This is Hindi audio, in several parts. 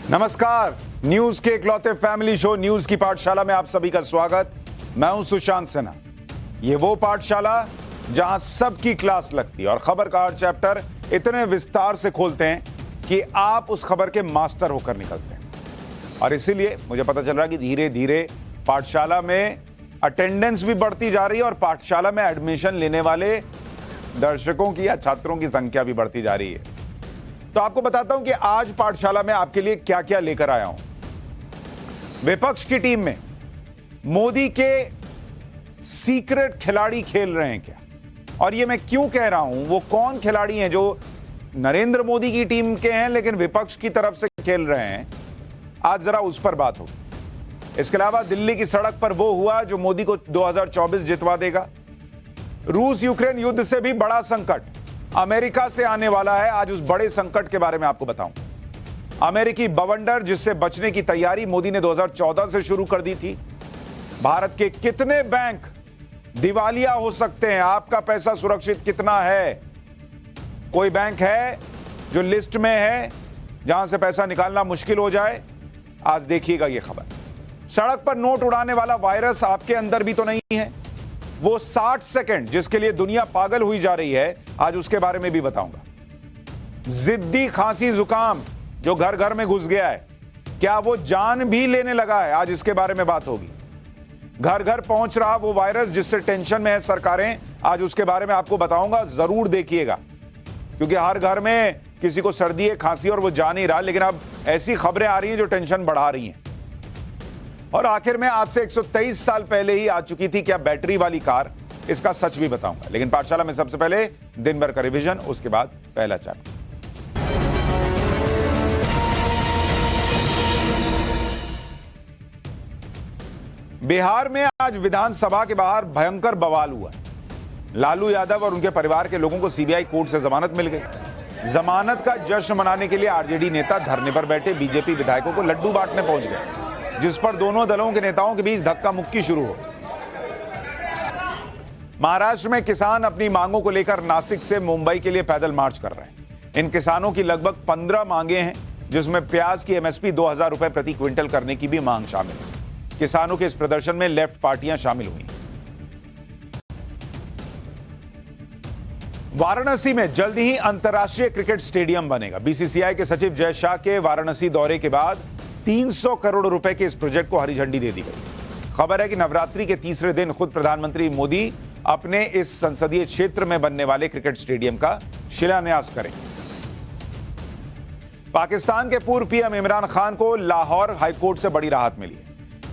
नमस्कार, न्यूज के इकलौते फैमिली शो न्यूज की पाठशाला में आप सभी का स्वागत। मैं हूं सुशांत सिन्हा। ये वो पाठशाला जहां सबकी क्लास लगती है और खबर का हर चैप्टर इतने विस्तार से खोलते हैं कि आप उस खबर के मास्टर होकर निकलते हैं। और इसीलिए मुझे पता चल रहा है कि धीरे धीरे पाठशाला में अटेंडेंस भी बढ़ती जा रही है और पाठशाला में एडमिशन लेने वाले दर्शकों की या छात्रों की संख्या भी बढ़ती जा रही है। तो आपको बताता हूं कि आज पाठशाला में आपके लिए क्या क्या लेकर आया हूं। विपक्ष की टीम में मोदी के सीक्रेट खिलाड़ी खेल रहे हैं क्या, और ये मैं क्यों कह रहा हूं, वो कौन खिलाड़ी हैं जो नरेंद्र मोदी की टीम के हैं लेकिन विपक्ष की तरफ से खेल रहे हैं, आज जरा उस पर बात होगी। इसके अलावा दिल्ली की सड़क पर वो हुआ जो मोदी को 2024 जितवा देगा। रूस यूक्रेन युद्ध से भी बड़ा संकट अमेरिका से आने वाला है। आज उस बड़े संकट के बारे में आपको बताऊं। अमेरिकी बवंडर जिससे बचने की तैयारी मोदी ने 2014 से शुरू कर दी थी। भारत के कितने बैंक दिवालिया हो सकते हैं, आपका पैसा सुरक्षित कितना है? कोई बैंक है जो लिस्ट में है जहां से पैसा निकालना मुश्किल हो जाए? आज देखिएगा ये खबर। सड़क पर नोट उड़ाने वाला वायरस आपके अंदर भी तो नहीं है? वो 60 सेकंड जिसके लिए दुनिया पागल हुई जा रही है, आज उसके बारे में भी बताऊंगा। जिद्दी खांसी जुकाम जो घर घर में घुस गया है, क्या वो जान भी लेने लगा है? आज इसके बारे में बात होगी। घर घर पहुंच रहा वो वायरस जिससे टेंशन में है सरकारें, आज उसके बारे में आपको बताऊंगा। जरूर देखिएगा, क्योंकि हर घर में किसी को सर्दी है, खांसी और वो जा नहीं रहा, लेकिन अब ऐसी खबरें आ रही हैं जो टेंशन बढ़ा रही हैं। और आखिर में आज से 123 साल पहले ही आ चुकी थी क्या बैटरी वाली कार, इसका सच भी बताऊंगा। लेकिन पाठशाला में सबसे पहले दिन भर का रिवीजन, उसके बाद पहला चैप्टर। बिहार में आज विधानसभा के बाहर भयंकर बवाल हुआ। लालू यादव और उनके परिवार के लोगों को सीबीआई कोर्ट से जमानत मिल गई। जमानत का जश्न मनाने के लिए आरजेडी नेता धरने पर बैठे बीजेपी विधायकों को लड्डू बांटने पहुंच गए, जिस पर दोनों दलों के नेताओं के बीच धक्का मुक्की शुरू हो। महाराष्ट्र में किसान अपनी मांगों को लेकर नासिक से मुंबई के लिए पैदल मार्च कर रहे हैं। इन किसानों की लगभग 15 मांगे हैं, जिसमें प्याज की एमएसपी 2000 रुपए प्रति क्विंटल करने की भी मांग शामिल है। किसानों के इस प्रदर्शन में लेफ्ट पार्टियां शामिल हुई। वाराणसी में जल्द ही अंतर्राष्ट्रीय क्रिकेट स्टेडियम बनेगा। बीसीसीआई के सचिव जय शाह के वाराणसी दौरे के बाद 300 करोड़ रुपए के इस प्रोजेक्ट को हरी झंडी दे दी गई। खबर है कि नवरात्रि के तीसरे दिन खुद प्रधानमंत्री मोदी अपने इस संसदीय क्षेत्र में बनने वाले क्रिकेट स्टेडियम का शिलान्यास करेंगे। पाकिस्तान के पूर्व पीएम इमरान खान को लाहौर हाईकोर्ट से बड़ी राहत मिली है।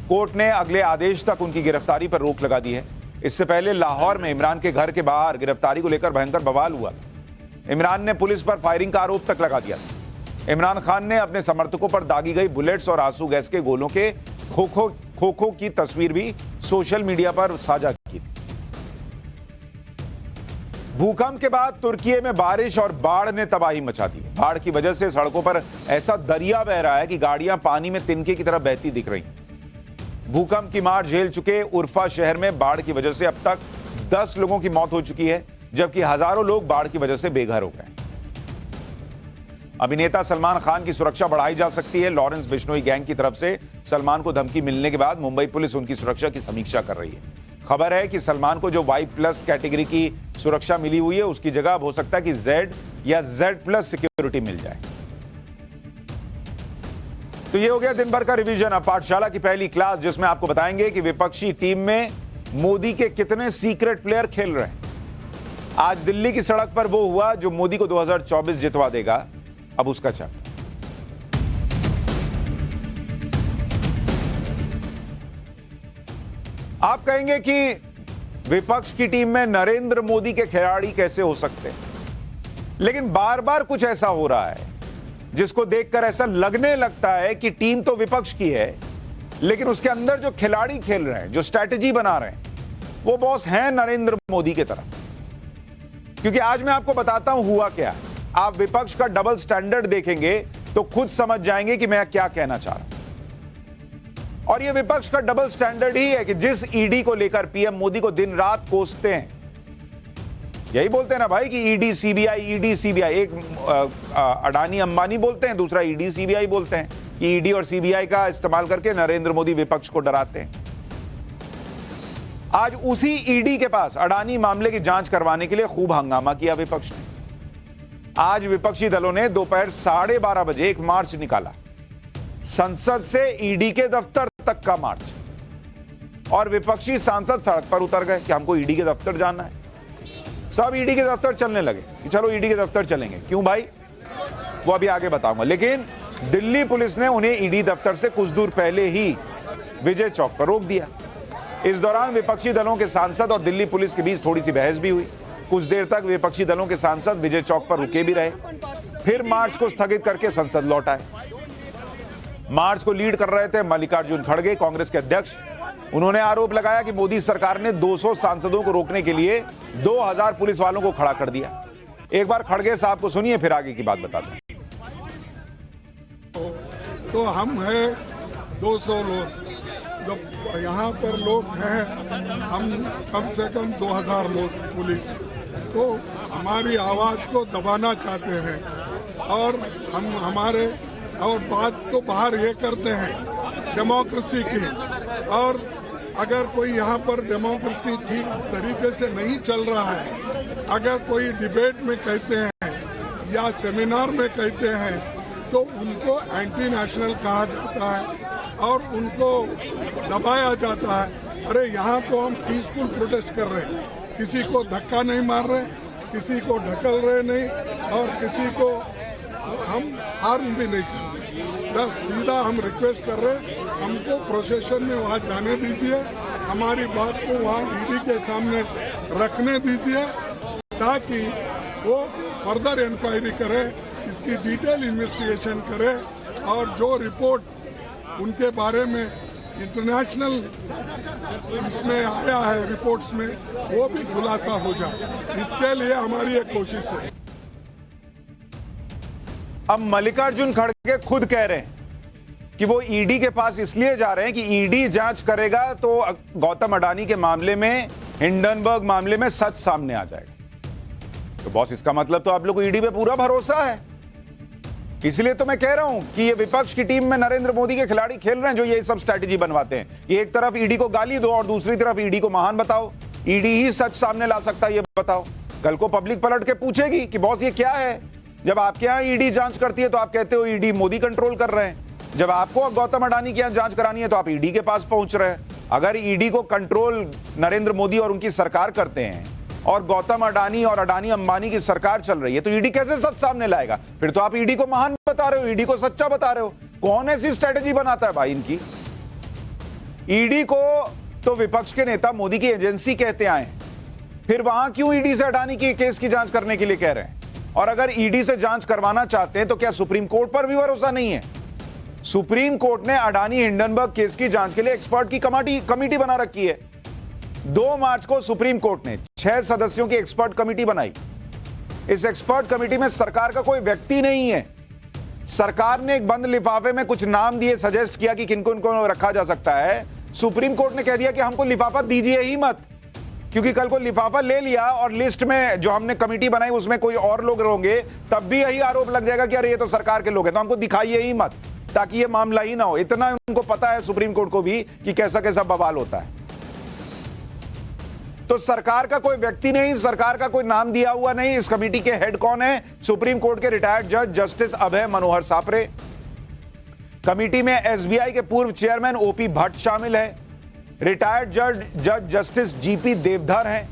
कोर्ट ने अगले आदेश तक उनकी गिरफ्तारी पर रोक लगा दी है। इससे पहले लाहौर में इमरान के घर के बाहर गिरफ्तारी को लेकर भयंकर बवाल हुआ था। इमरान ने पुलिस पर फायरिंग का आरोप तक लगा दिया था। इमरान खान ने अपने समर्थकों पर दागी गई बुलेट्स और आंसू गैस के गोलों के खोखो की तस्वीर भी सोशल मीडिया पर साझा की थी। भूकंप के बाद तुर्की में बारिश और बाढ़ ने तबाही मचा दी है। बाढ़ की वजह से सड़कों पर ऐसा दरिया बह रहा है कि गाड़ियां पानी में तिनके की तरह बहती दिख रही हैं। भूकंप की मार झेल चुके उर्फा शहर में बाढ़ की वजह से अब तक 10 लोगों की मौत हो चुकी है, जबकि हजारों लोग बाढ़ की वजह से बेघर हो गए। अभिनेता सलमान खान की सुरक्षा बढ़ाई जा सकती है। लॉरेंस बिश्नोई गैंग की तरफ से सलमान को धमकी मिलने के बाद मुंबई पुलिस उनकी सुरक्षा की समीक्षा कर रही है। खबर है कि सलमान को जो Y+ कैटेगरी की सुरक्षा मिली हुई है, उसकी जगह अब हो सकता है कि Z या Z+ सिक्योरिटी मिल जाए। तो ये हो गया दिन भर का रिवीजन। अब पाठशाला की पहली क्लास, जिसमें आपको बताएंगे कि विपक्षी टीम में मोदी के कितने सीक्रेट प्लेयर खेल रहे हैं। आज दिल्ली की सड़क पर वो हुआ जो मोदी को 2024 जितवा देगा। अब उसका चैप्टर। आप कहेंगे कि विपक्ष की टीम में नरेंद्र मोदी के खिलाड़ी कैसे हो सकते हैं, लेकिन बार बार कुछ ऐसा हो रहा है जिसको देखकर ऐसा लगने लगता है कि टीम तो विपक्ष की है, लेकिन उसके अंदर जो खिलाड़ी खेल रहे हैं, जो स्ट्रैटेजी बना रहे हैं, वो बॉस हैं नरेंद्र मोदी की तरफ। क्योंकि आज मैं आपको बताता हूं हुआ क्या है। आप विपक्ष का डबल स्टैंडर्ड देखेंगे तो खुद समझ जाएंगे कि मैं क्या कहना चाह रहा हूं। और यह विपक्ष का डबल स्टैंडर्ड ही है कि जिस ईडी को लेकर पीएम मोदी को दिन रात कोसते हैं, यही बोलते हैं ना भाई कि ईडी सीबीआई। एक अडानी अंबानी बोलते हैं, दूसरा ईडी सीबीआई बोलते हैं कि ईडी और सीबीआई का इस्तेमाल करके नरेंद्र मोदी विपक्ष को डराते हैं। आज उसी ईडी के पास अडानी मामले की जांच करवाने के लिए खूब हंगामा किया विपक्ष ने। आज विपक्षी दलों ने दोपहर 12:30 बजे एक मार्च निकाला, संसद से ईडी के दफ्तर तक का मार्च, और विपक्षी सांसद सड़क पर उतर गए कि हमको ईडी के दफ्तर जाना है। सब ईडी के दफ्तर चलने लगे कि चलो ईडी के दफ्तर चलेंगे। क्यों भाई, वो अभी आगे बताऊंगा। लेकिन दिल्ली पुलिस ने उन्हें ईडी दफ्तर से कुछ दूर पहले ही विजय चौक पर रोक दिया। इस दौरान विपक्षी दलों के सांसद और दिल्ली पुलिस के बीच थोड़ी सी बहस भी हुई। कुछ देर तक विपक्षी दलों के सांसद विजय चौक पर रुके भी रहे, फिर मार्च को स्थगित करके संसद लौट आए। मार्च को लीड कर रहे थे मल्लिकार्जुन खड़गे, कांग्रेस के अध्यक्ष। उन्होंने आरोप लगाया कि मोदी सरकार ने 200 सांसदों को रोकने के लिए 2000 पुलिस वालों को खड़ा कर दिया। एक बार खड़गे साहब को सुनिए, फिर आगे की बात बताते हैं। तो हम हैं 200 लोग, जब यहाँ पर लोग हैं हम कम से कम 2000 लोग पुलिस, तो हमारी आवाज़ को दबाना चाहते हैं। और हम हमारे और बात तो बाहर ये करते हैं डेमोक्रेसी की, और अगर कोई यहाँ पर डेमोक्रेसी ठीक तरीके से नहीं चल रहा है, अगर कोई डिबेट में कहते हैं या सेमिनार में कहते हैं तो उनको एंटी नेशनल कहा जाता है और उनको दबाया जाता है। अरे यहाँ तो हम पीसफुल प्रोटेस्ट कर रहे हैं, किसी को धक्का नहीं मार रहे, किसी को ढकल रहे नहीं, और किसी को हम हार्म भी नहीं कर रहे। बस सीधा हम रिक्वेस्ट कर रहे हैं, हमको प्रोसेशन में वहाँ जाने दीजिए, हमारी बात को वहाँ ईडी के सामने रखने दीजिए, ताकि वो फर्दर इंक्वायरी करे, इसकी डिटेल इन्वेस्टिगेशन करे, और जो रिपोर्ट उनके बारे में इंटरनेशनल इसमें आया है रिपोर्ट्स में, वो भी खुलासा हो जाए। इसके लिए हमारी एक कोशिश है। अब मल्लिकार्जुन खड़गे खुद कह रहे हैं कि वो ईडी के पास इसलिए जा रहे हैं कि ईडी जांच करेगा तो गौतम अडानी के मामले में, हिंडनबर्ग मामले में सच सामने आ जाएगा। तो बॉस, इसका मतलब तो आप लोग को ईडी पे पूरा भरोसा है। इसलिए तो मैं कह रहा हूं कि ये विपक्ष की टीम में नरेंद्र मोदी के खिलाड़ी खेल रहे हैं, जो ये सब स्ट्रैटेजी बनवाते हैं। ये एक तरफ ईडी को गाली दो और दूसरी तरफ ईडी को महान बताओ। ईडी ही सच सामने ला सकता है, ये बताओ। कल को पब्लिक पलट के पूछेगी कि बॉस ये क्या है। जब आपके यहाँ ईडी जांच करती है तो आप कहते हो ईडी मोदी कंट्रोल कर रहे हैं। जब आपको गौतम अडानी के यहाँ जांच करानी है तो आप ईडी के पास पहुंच रहे हैं। अगर ईडी को कंट्रोल नरेंद्र मोदी और उनकी सरकार करते हैं और गौतम अडानी और अडानी अंबानी की सरकार चल रही है, तो ईडी कैसे सच सामने लाएगा? फिर तो आप ईडी को महान बता रहे हो, ईडी को सच्चा बता रहे हो। कौन ऐसी स्ट्रेटेजी बनाता है भाई इनकी? ईडी को तो विपक्ष के नेता मोदी की एजेंसी कहते आए, फिर वहां क्यों ईडी से अडानी की केस की जांच करने के लिए कह रहे हैं? और अगर ईडी से जांच करवाना चाहते हैं तो क्या सुप्रीम कोर्ट पर भी भरोसा नहीं है? सुप्रीम कोर्ट ने अडानी हिंडनबर्ग केस की जांच के लिए एक्सपर्ट की कमेटी बना रखी है। 2 मार्च को सुप्रीम कोर्ट ने 6 सदस्यों की एक्सपर्ट कमेटी बनाई। इस एक्सपर्ट कमेटी में सरकार का कोई व्यक्ति नहीं है। सरकार ने एक बंद लिफाफे में कुछ नाम दिए, सजेस्ट किया कि किनको इनको रखा जा सकता है। सुप्रीम कोर्ट ने कह दिया कि हमको लिफाफा दीजिए ही मत, क्योंकि कल को लिफाफा ले लिया और लिस्ट में जो हमने कमेटी बनाई उसमें कोई और लोग होंगे, तब भी यही आरोप लग जाएगा कि अरे ये तो सरकार के लोग हैं, तो हमको दिखाइए ही मत, ताकि ये मामला ही ना हो। इतना उनको पता है सुप्रीम कोर्ट को भी कि कैसा कैसा बवाल होता है। तो सरकार का कोई व्यक्ति नहीं, सरकार का कोई नाम दिया हुआ नहीं। इस कमेटी के हेड कौन है? सुप्रीम कोर्ट के रिटायर्ड जज जस्टिस अभय मनोहर सापरे। कमेटी में एसबीआई के पूर्व चेयरमैन ओपी भट्ट शामिल है। रिटायर्ड जज जस्टिस जीपी देवधर हैं।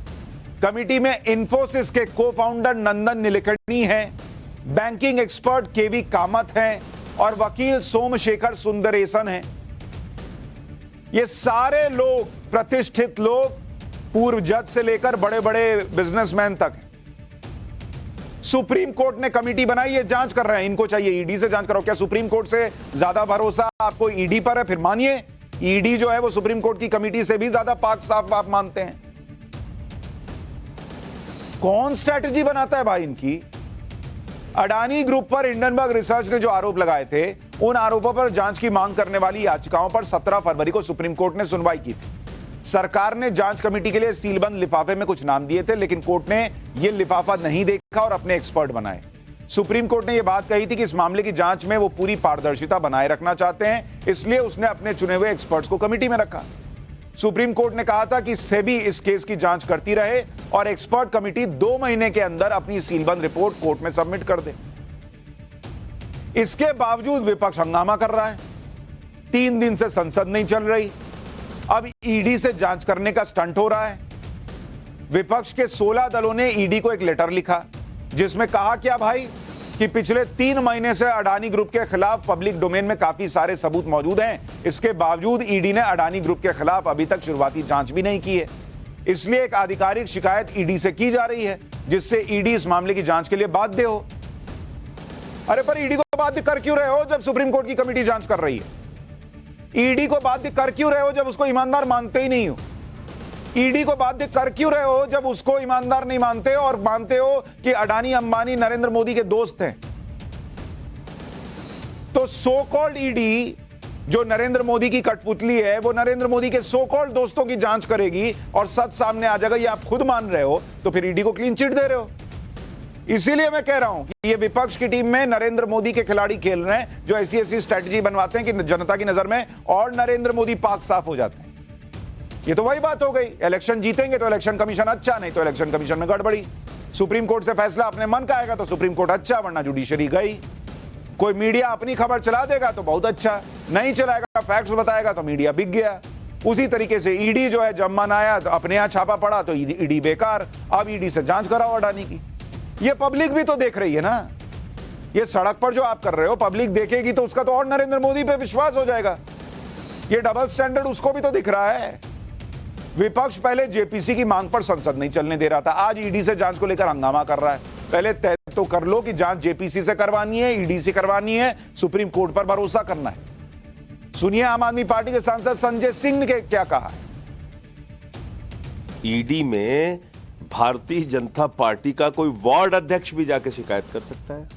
कमेटी में इंफोसिस के को फाउंडर नंदन नीलेकणी हैं, बैंकिंग एक्सपर्ट केवी कामत हैं और वकील सोमशेखर सुंदरेसन हैं। ये सारे लोग प्रतिष्ठित लोग, पूर्व जज से लेकर बड़े बड़े बिजनेसमैन तक हैं। सुप्रीम कोर्ट ने कमेटी बनाई, ये जांच कर रहे हैं। इनको चाहिए ईडी से जांच करो। क्या सुप्रीम कोर्ट से ज्यादा भरोसा आपको ईडी पर है? फिर मानिए, ईडी जो है वो सुप्रीम कोर्ट की कमेटी से भी ज्यादा पाक साफ आप मानते हैं। कौन स्ट्रैटेजी बनाता है भाई इनकी? अडानी ग्रुप पर हिंडनबर्ग रिसर्च ने जो आरोप लगाए थे, उन आरोपों पर जांच की मांग करने वाली याचिकाओं पर 17 फरवरी को सुप्रीम कोर्ट ने सुनवाई की थी। सरकार ने जांच कमेटी के लिए सीलबंद लिफाफे में कुछ नाम दिए थे, लेकिन कोर्ट ने यह लिफाफा नहीं देखा और अपने एक्सपर्ट बनाए। सुप्रीम कोर्ट ने यह बात कही थी कि इस मामले की जांच में वो पूरी पारदर्शिता बनाए रखना चाहते हैं, इसलिए उसने अपने चुने हुए एक्सपर्ट्स को कमेटी में रखा। सुप्रीम कोर्ट ने कहा था कि सेबी इस केस की जांच करती रहे और एक्सपर्ट कमेटी 2 महीने के अंदर अपनी सीलबंद रिपोर्ट कोर्ट में सबमिट कर दे। इसके बावजूद विपक्ष हंगामा कर रहा है। 3 दिन से संसद नहीं चल रही, अब ईडी से जांच करने का स्टंट हो रहा है। विपक्ष के 16 दलों ने ईडी को एक लेटर लिखा जिसमें कहा क्या भाई कि पिछले 3 महीने से अडानी ग्रुप के खिलाफ पब्लिक डोमेन में काफी सारे सबूत मौजूद हैं, इसके बावजूद ईडी ने अडानी ग्रुप के खिलाफ अभी तक शुरुआती जांच भी नहीं की है, इसलिए एक आधिकारिक शिकायत ईडी से की जा रही है जिससे ईडी इस मामले की जांच के लिए बाध्य हो। अरे पर ईडी को बाध्य कर क्यों रहे हो जब सुप्रीम कोर्ट की कमेटी जांच कर रही है? ईडी को बाध्य कर क्यों रहे हो जब उसको ईमानदार मानते ही नहीं हो? ईडी को बाध्य कर क्यों रहे हो जब उसको ईमानदार नहीं मानते और मानते हो कि अडानी अंबानी नरेंद्र मोदी के दोस्त हैं? तो सो कॉल्ड ईडी जो नरेंद्र मोदी की कठपुतली है, वो नरेंद्र मोदी के सो कॉल्ड दोस्तों की जांच करेगी और सच सामने आ जाएगा, ये आप खुद मान रहे हो, तो फिर ईडी को क्लीन चिट दे रहे हो। इसीलिए मैं कह रहा हूं कि ये विपक्ष की टीम में नरेंद्र मोदी के खिलाड़ी खेल रहे हैं जो ऐसी स्ट्रेटजी बनवाते हैं कि जनता की नजर में और नरेंद्र मोदी पाक साफ हो जाते हैं। ये तो वही बात हो गई, इलेक्शन जीतेंगे तो इलेक्शन कमीशन अच्छा, नहीं तो इलेक्शन कमीशन में गड़बड़ी। सुप्रीम कोर्ट से फैसला अपने मन का आएगा तो सुप्रीम कोर्ट अच्छा, वरना जुडिशरी गई। कोई मीडिया अपनी खबर चला देगा तो बहुत अच्छा, नहीं चलाएगा, फैक्ट्स बताएगा तो मीडिया बिक गया। उसी तरीके से ईडी जो है, जब मन आया तो अपने यहां छापा पड़ा तो ईडी बेकार, अब ईडी से जांच कराओ अडानी की। ये पब्लिक भी तो देख रही है ना, ये सड़क पर जो आप कर रहे हो पब्लिक देखेगी तो उसका तो और नरेंद्र मोदी पे विश्वास हो जाएगा। ये डबल स्टैंडर्ड उसको भी तो दिख रहा है। विपक्ष पहले जेपीसी की मांग पर संसद नहीं चलने दे रहा था, आज ईडी से जांच को लेकर हंगामा कर रहा है। पहले तय तो कर लो कि जांच जेपीसी से करवानी है, ईडी से करवानी है, सुप्रीम कोर्ट पर भरोसा करना है। सुनिए आम आदमी पार्टी के सांसद संजय सिंह ने क्या कहा। ईडी में भारतीय जनता पार्टी का कोई वार्ड अध्यक्ष भी जाके शिकायत कर सकता है।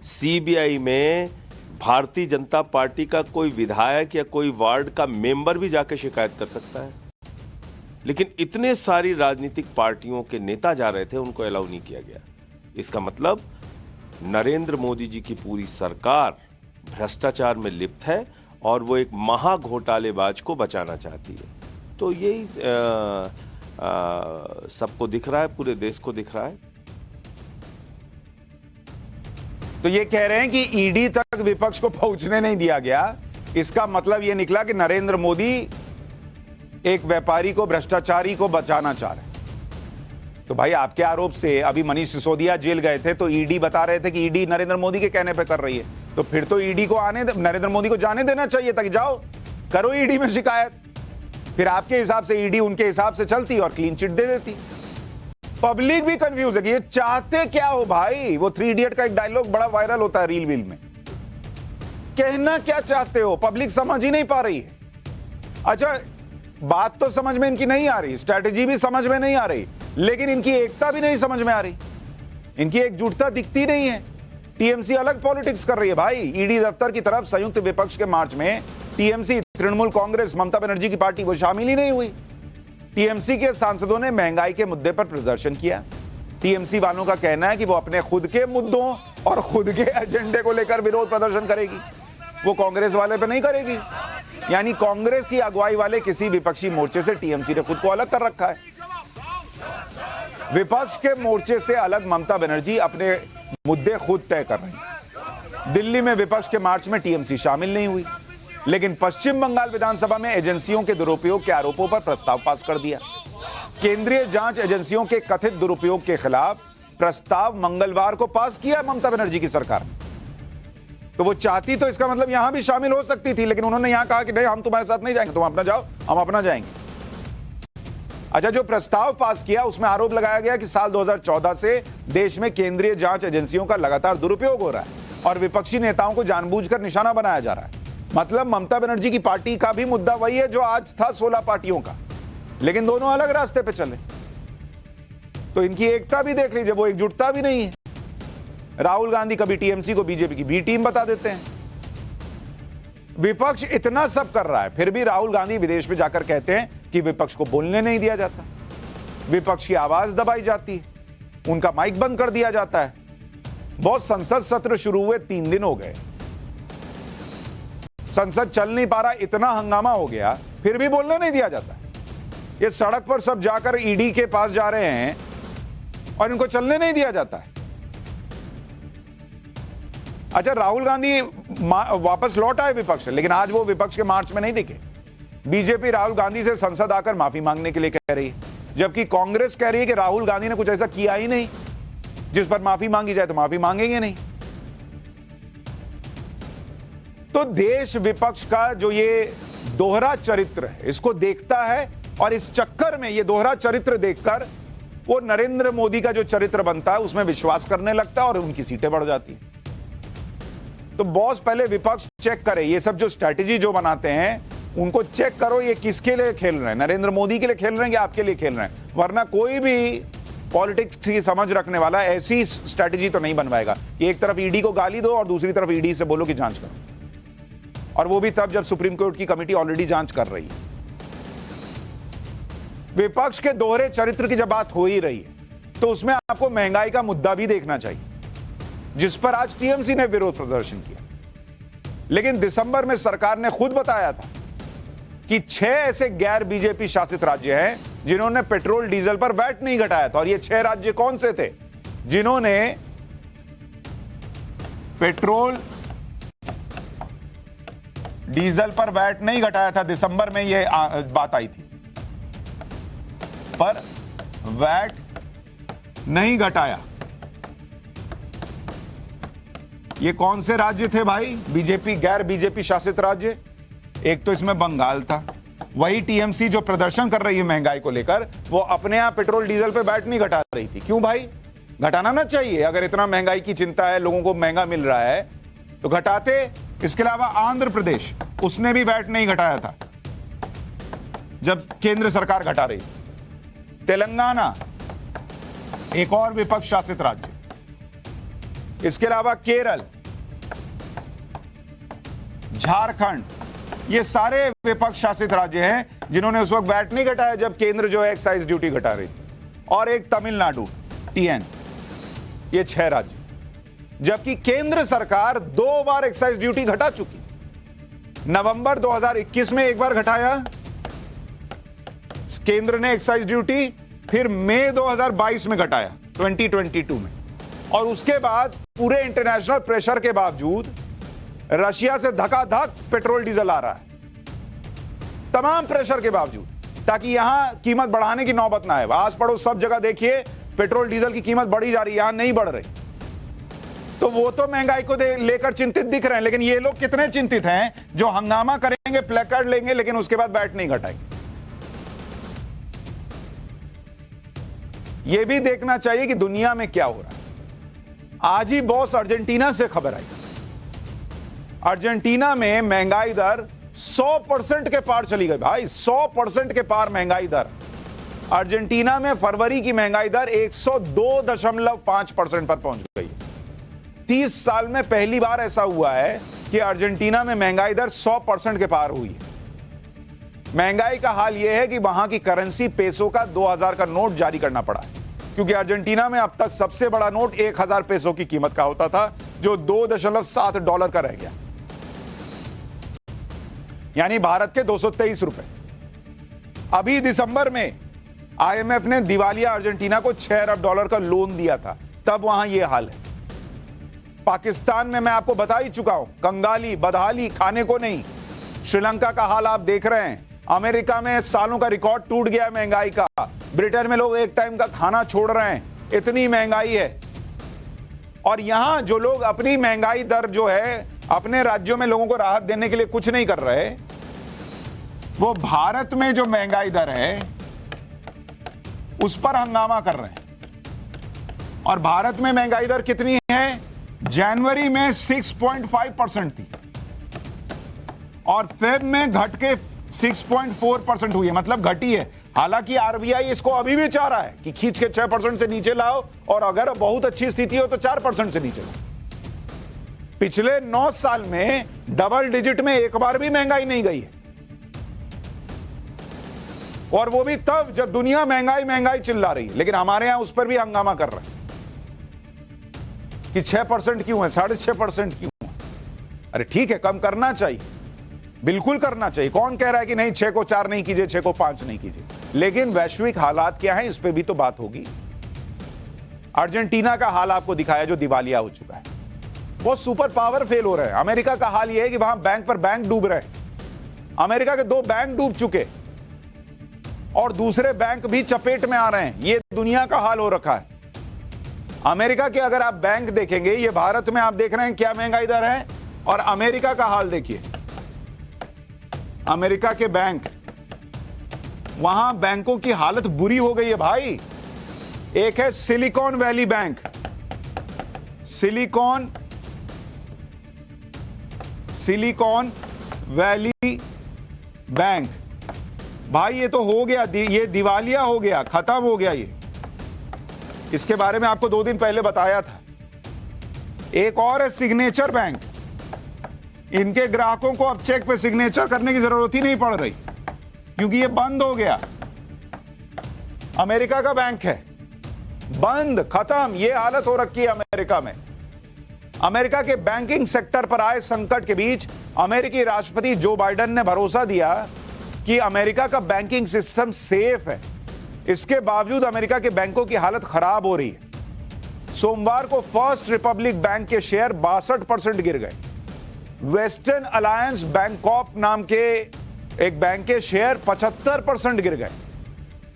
सीबीआई में भारतीय जनता पार्टी का कोई विधायक या कोई वार्ड का मेंबर भी जाके शिकायत कर सकता है। लेकिन इतने सारी राजनीतिक पार्टियों के नेता जा रहे थे, उनको अलाउ नहीं किया गया। इसका मतलब नरेंद्र मोदी जी की पूरी सरकार भ्रष्टाचार में लिप्त है और वो एक महाघोटालेबाज को बचाना चाहती है। तो यही सबको दिख रहा है, पूरे देश को दिख रहा है। तो ये कह रहे हैं कि ईडी तक विपक्ष को पहुंचने नहीं दिया गया, इसका मतलब ये निकला कि नरेंद्र मोदी एक व्यापारी को, भ्रष्टाचारी को बचाना चाह रहे हैं। तो भाई आपके आरोप से अभी मनीष सिसोदिया जेल गए थे तो ईडी बता रहे थे कि ईडी नरेंद्र मोदी के कहने पे कर रही है, तो फिर तो ईडी को नरेंद्र मोदी को जाने देना चाहिए था कि जाओ करो ईडी में शिकायत। फिर आपके हिसाब से ईडी उनके हिसाब से चलती और क्लीन चिट दे देती। पब्लिक भी कंफ्यूज है कि ये चाहते क्या हो भाई। वो 3 इडियट का एक डायलॉग बड़ा वायरल होता है रील वील में, कहना क्या चाहते हो पब्लिक समझ ही नहीं पा रही है। अच्छा बात तो समझ में इनकी नहीं आ रही, स्ट्रैटेजी भी समझ में नहीं आ रही, लेकिन इनकी एकता भी नहीं समझ में आ रही, इनकी एकजुटता दिखती नहीं है। टीएमसी अलग पॉलिटिक्स कर रही है भाई। ईडी दफ्तर की तरफ संयुक्त विपक्ष के मार्च में टीएमसी, तृणमूल कांग्रेस, ममता बनर्जी की पार्टी वो शामिल ही नहीं हुई। टीएमसी के सांसदों ने महंगाई के मुद्दे पर प्रदर्शन किया। टीएमसी वालों का कहना है कि वो अपने खुद के मुद्दों और खुद के एजेंडे को लेकर विरोध प्रदर्शन करेगी, वो कांग्रेस वाले पे नहीं करेगी। यानी कांग्रेस की अगुवाई वाले किसी विपक्षी मोर्चे से टीएमसी ने खुद को अलग कर रखा है। विपक्ष के मोर्चे से अलग ममता बनर्जी अपने मुद्दे खुद तय कर रही हैं। दिल्ली में विपक्ष के मार्च में टीएमसी शामिल नहीं हुई, लेकिन पश्चिम बंगाल विधानसभा में एजेंसियों के दुरुपयोग के आरोपों पर प्रस्ताव पास कर दिया। केंद्रीय जांच एजेंसियों के कथित दुरुपयोग के खिलाफ प्रस्ताव मंगलवार को पास किया ममता बनर्जी की सरकार। तो वो चाहती तो इसका मतलब यहां भी शामिल हो सकती थी, लेकिन उन्होंने यहां कहा कि नहीं हम तुम्हारे साथ नहीं जाएंगे, तुम अपना जाओ हम अपना जाएंगे। अच्छा जो प्रस्ताव पास किया उसमें आरोप लगाया गया कि साल 2014 से देश में केंद्रीय जांच एजेंसियों का लगातार दुरुपयोग हो रहा है और विपक्षी नेताओं को जानबूझकर निशाना बनाया जा रहा है। मतलब ममता बनर्जी की पार्टी का भी मुद्दा वही है जो आज था 16 पार्टियों का, लेकिन दोनों अलग रास्ते पे चले। तो इनकी एकता भी देख लीजिए, वो एकजुटता भी नहीं है। राहुल गांधी कभी टीएमसी को बीजेपी की बी टीम बता देते हैं। विपक्ष इतना सब कर रहा है, फिर भी राहुल गांधी विदेश में जाकर कहते हैं कि विपक्ष को बोलने नहीं दिया जाता, विपक्ष की आवाज दबाई जाती है, उनका माइक बंद कर दिया जाता है। बहुत संसद सत्र शुरू हुए 3 दिन हो गए, संसद चल नहीं पा रहा, इतना हंगामा हो गया, फिर भी बोलने नहीं दिया जाता। ये सड़क पर सब जाकर ईडी के पास जा रहे हैं और इनको चलने नहीं दिया जाता है। अच्छा, राहुल गांधी वापस लौट आए विपक्ष, लेकिन आज वो विपक्ष के मार्च में नहीं दिखे। बीजेपी राहुल गांधी से संसद आकर माफी मांगने के लिए कह रही है, जबकि कांग्रेस कह रही है कि राहुल गांधी ने कुछ ऐसा किया ही नहीं जिस पर माफी मांगी जाए, तो माफी मांगेंगे नहीं। तो देश विपक्ष का जो ये दोहरा चरित्र है, इसको देखता है और इस चक्कर में, ये दोहरा चरित्र देखकर वो नरेंद्र मोदी का जो चरित्र बनता है उसमें विश्वास करने लगता है और उनकी सीटें बढ़ जाती हैं। तो बॉस, पहले विपक्ष चेक करे, ये सब जो स्ट्रैटेजी जो बनाते हैं उनको चेक करो, ये किसके लिए खेल रहे हैं, नरेंद्र मोदी के लिए खेल रहे हैं या आपके लिए खेल रहे हैं। वरना कोई भी पॉलिटिक्स की समझ रखने वाला ऐसी स्ट्रैटेजी तो नहीं बनवाएगा कि एक तरफ ईडी को गाली दो और दूसरी तरफ ईडी से बोलो कि जांच करो, और वो भी तब जब सुप्रीम कोर्ट की कमेटी ऑलरेडी जांच कर रही है। विपक्ष के दोहरे चरित्र की जब बात हो ही रही है तो उसमें आपको महंगाई का मुद्दा भी देखना चाहिए, जिस पर आज टीएमसी ने विरोध प्रदर्शन किया। लेकिन दिसंबर में सरकार ने खुद बताया था कि 6 ऐसे गैर बीजेपी शासित राज्य हैं जिन्होंने पेट्रोल डीजल पर वैट नहीं घटाया था। और ये 6 राज्य कौन से थे जिन्होंने पेट्रोल डीजल पर वैट नहीं घटाया था? दिसंबर में ये बात आई थी, पर वैट नहीं घटाया। ये कौन से राज्य थे भाई? बीजेपी, गैर बीजेपी शासित राज्य। एक तो इसमें बंगाल था। वही टीएमसी जो प्रदर्शन कर रही है महंगाई को लेकर, वो अपने यहां पेट्रोल डीजल पे वैट नहीं घटा रही थी। क्यों भाई? घटाना ना चाहिए, अगर इतना महंगाई की चिंता है, लोगों को महंगा मिल रहा है तो घटाते। इसके अलावा आंध्र प्रदेश, उसने भी वैट नहीं घटाया था जब केंद्र सरकार घटा रही थी। तेलंगाना, एक और विपक्ष शासित राज्य। इसके अलावा केरल, झारखंड, ये सारे विपक्ष शासित राज्य हैं जिन्होंने उस वक्त वैट नहीं घटाया जब केंद्र जो है एक्साइज ड्यूटी घटा रही थी। और एक तमिलनाडु, टीएन। ये 6 राज्य, जबकि केंद्र सरकार 2 बार एक्साइज ड्यूटी घटा चुकी। नवंबर 2021 में एक बार घटाया केंद्र ने एक्साइज ड्यूटी, फिर मई 2022 में घटाया, 2022 में। और उसके बाद पूरे इंटरनेशनल प्रेशर के बावजूद रशिया से धकाधक पेट्रोल डीजल आ रहा है, तमाम प्रेशर के बावजूद, ताकि यहां कीमत बढ़ाने की नौबत ना आए। आस पड़ोस सब जगह देखिए पेट्रोल डीजल की कीमत बढ़ी जा रही है, यहां नहीं बढ़ रही। तो वो तो महंगाई को लेकर चिंतित दिख रहे हैं, लेकिन ये लोग कितने चिंतित हैं जो हंगामा करेंगे, प्लेकार्ड लेंगे, लेकिन उसके बाद वैट नहीं घटाएंगे। यह भी देखना चाहिए कि दुनिया में क्या हो रहा है। आज ही बॉस अर्जेंटीना से खबर आई, अर्जेंटीना में महंगाई दर 100% के पार चली गई भाई, 100% के पार महंगाई दर। अर्जेंटीना में फरवरी की महंगाई दर 102.5% पर पहुंच गई। 30 साल में पहली बार ऐसा हुआ है कि अर्जेंटीना में महंगाई दर 100% के पार हुई है। महंगाई का हाल यह है कि वहां की करेंसी पेसो का 2000 का नोट जारी करना पड़ा, क्योंकि अर्जेंटीना में अब तक सबसे बड़ा नोट 1000 पेसो की कीमत का होता था, जो $2.7 का रह गया, यानी भारत के 223 रुपए। अभी दिसंबर में आईएमएफ ने दिवालिया अर्जेंटीना को $6 अरब का लोन दिया था, तब वहां यह हाल है। पाकिस्तान में मैं आपको बता ही चुका हूं, कंगाली बदहाली, खाने को नहीं। श्रीलंका का हाल आप देख रहे हैं। अमेरिका में सालों का रिकॉर्ड टूट गया है महंगाई का। ब्रिटेन में लोग एक टाइम का खाना छोड़ रहे हैं, इतनी महंगाई है। और यहां जो लोग अपनी महंगाई दर जो है अपने राज्यों में लोगों को राहत देने के लिए कुछ नहीं कर रहे, वो भारत में जो महंगाई दर है उस पर हंगामा कर रहे हैं। और भारत में महंगाई दर कितनी है? जनवरी में 6.5% थी और फेब में घट के 6.4% हुई है, मतलब घटी है। हालांकि आरबीआई इसको अभी भी चाह रहा है कि खींच के 6% से नीचे लाओ, और अगर बहुत अच्छी स्थिति हो तो 4% से नीचे लाओ। पिछले 9 साल में डबल डिजिट में एक बार भी महंगाई नहीं गई है। और वो भी तब जब दुनिया महंगाई महंगाई चिल्ला रही है, लेकिन हमारे यहां उस पर भी हंगामा कर रहे हैं कि 6% क्यों है, 6.5% क्यों है। अरे ठीक है, कम करना चाहिए, बिल्कुल करना चाहिए। कौन कह रहा है कि नहीं 6 को 4 नहीं कीजिए, 6 को 5 नहीं कीजिए, लेकिन वैश्विक हालात क्या है इस पे भी तो बात होगी। अर्जेंटीना का हाल आपको दिखाया जो दिवालिया हो चुका है, वो सुपर पावर फेल हो रहे हैं। अमेरिका का हाल यह है कि वहां बैंक पर बैंक डूब रहे हैं। अमेरिका के 2 बैंक डूब चुके और दूसरे बैंक भी चपेट में आ रहे हैं। यह दुनिया का हाल हो रखा है। अमेरिका के अगर आप बैंक देखेंगे, ये भारत में आप देख रहे हैं क्या महंगाई दर है, और अमेरिका का हाल देखिए। अमेरिका के बैंक, वहां बैंकों की हालत बुरी हो गई है भाई। एक है silicon valley bank, silicon valley bank, भाई ये तो हो गया, ये दिवालिया हो गया, खत्म हो गया। ये इसके बारे में आपको 2 दिन पहले बताया था। एक और है सिग्नेचर बैंक, इनके ग्राहकों को अब चेक पे सिग्नेचर करने की जरूरत ही नहीं पड़ रही क्योंकि ये बंद हो गया। अमेरिका का बैंक है, बंद, खत्म। ये हालत हो रखी है अमेरिका में। अमेरिका के बैंकिंग सेक्टर पर आए संकट के बीच अमेरिकी राष्ट्रपति जो बाइडेन ने भरोसा दिया कि अमेरिका का बैंकिंग सिस्टम सेफ है। इसके बावजूद अमेरिका के बैंकों की हालत खराब हो रही है। सोमवार को फर्स्ट रिपब्लिक बैंक के शेयर 62% गिर गए। वेस्टर्न अलायंस बैंकॉप नाम के एक बैंक के शेयर 75% गिर गए।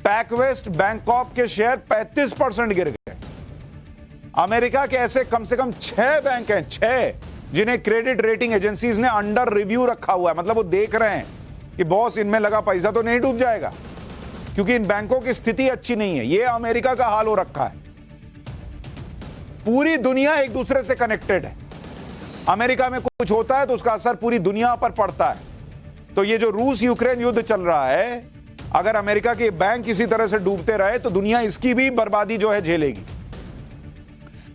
पैकवेस्ट बैंकॉप के शेयर 35% गिर गए। अमेरिका के ऐसे कम से कम 6 बैंक हैं, 6, जिन्हें क्रेडिट रेटिंग एजेंसीज ने अंडर रिव्यू रखा हुआ है। मतलब वो देख रहे हैं कि बॉस इनमें लगा पैसा तो नहीं डूब जाएगा, क्योंकि इन बैंकों की स्थिति अच्छी नहीं है। यह अमेरिका का हाल हो रखा है। पूरी दुनिया एक दूसरे से कनेक्टेड है। अमेरिका में कुछ होता है तो उसका असर पूरी दुनिया पर पड़ता है। तो ये जो रूस यूक्रेन युद्ध चल रहा है, अगर अमेरिका के बैंक इसी तरह से डूबते रहे तो दुनिया इसकी भी बर्बादी जो है झेलेगी।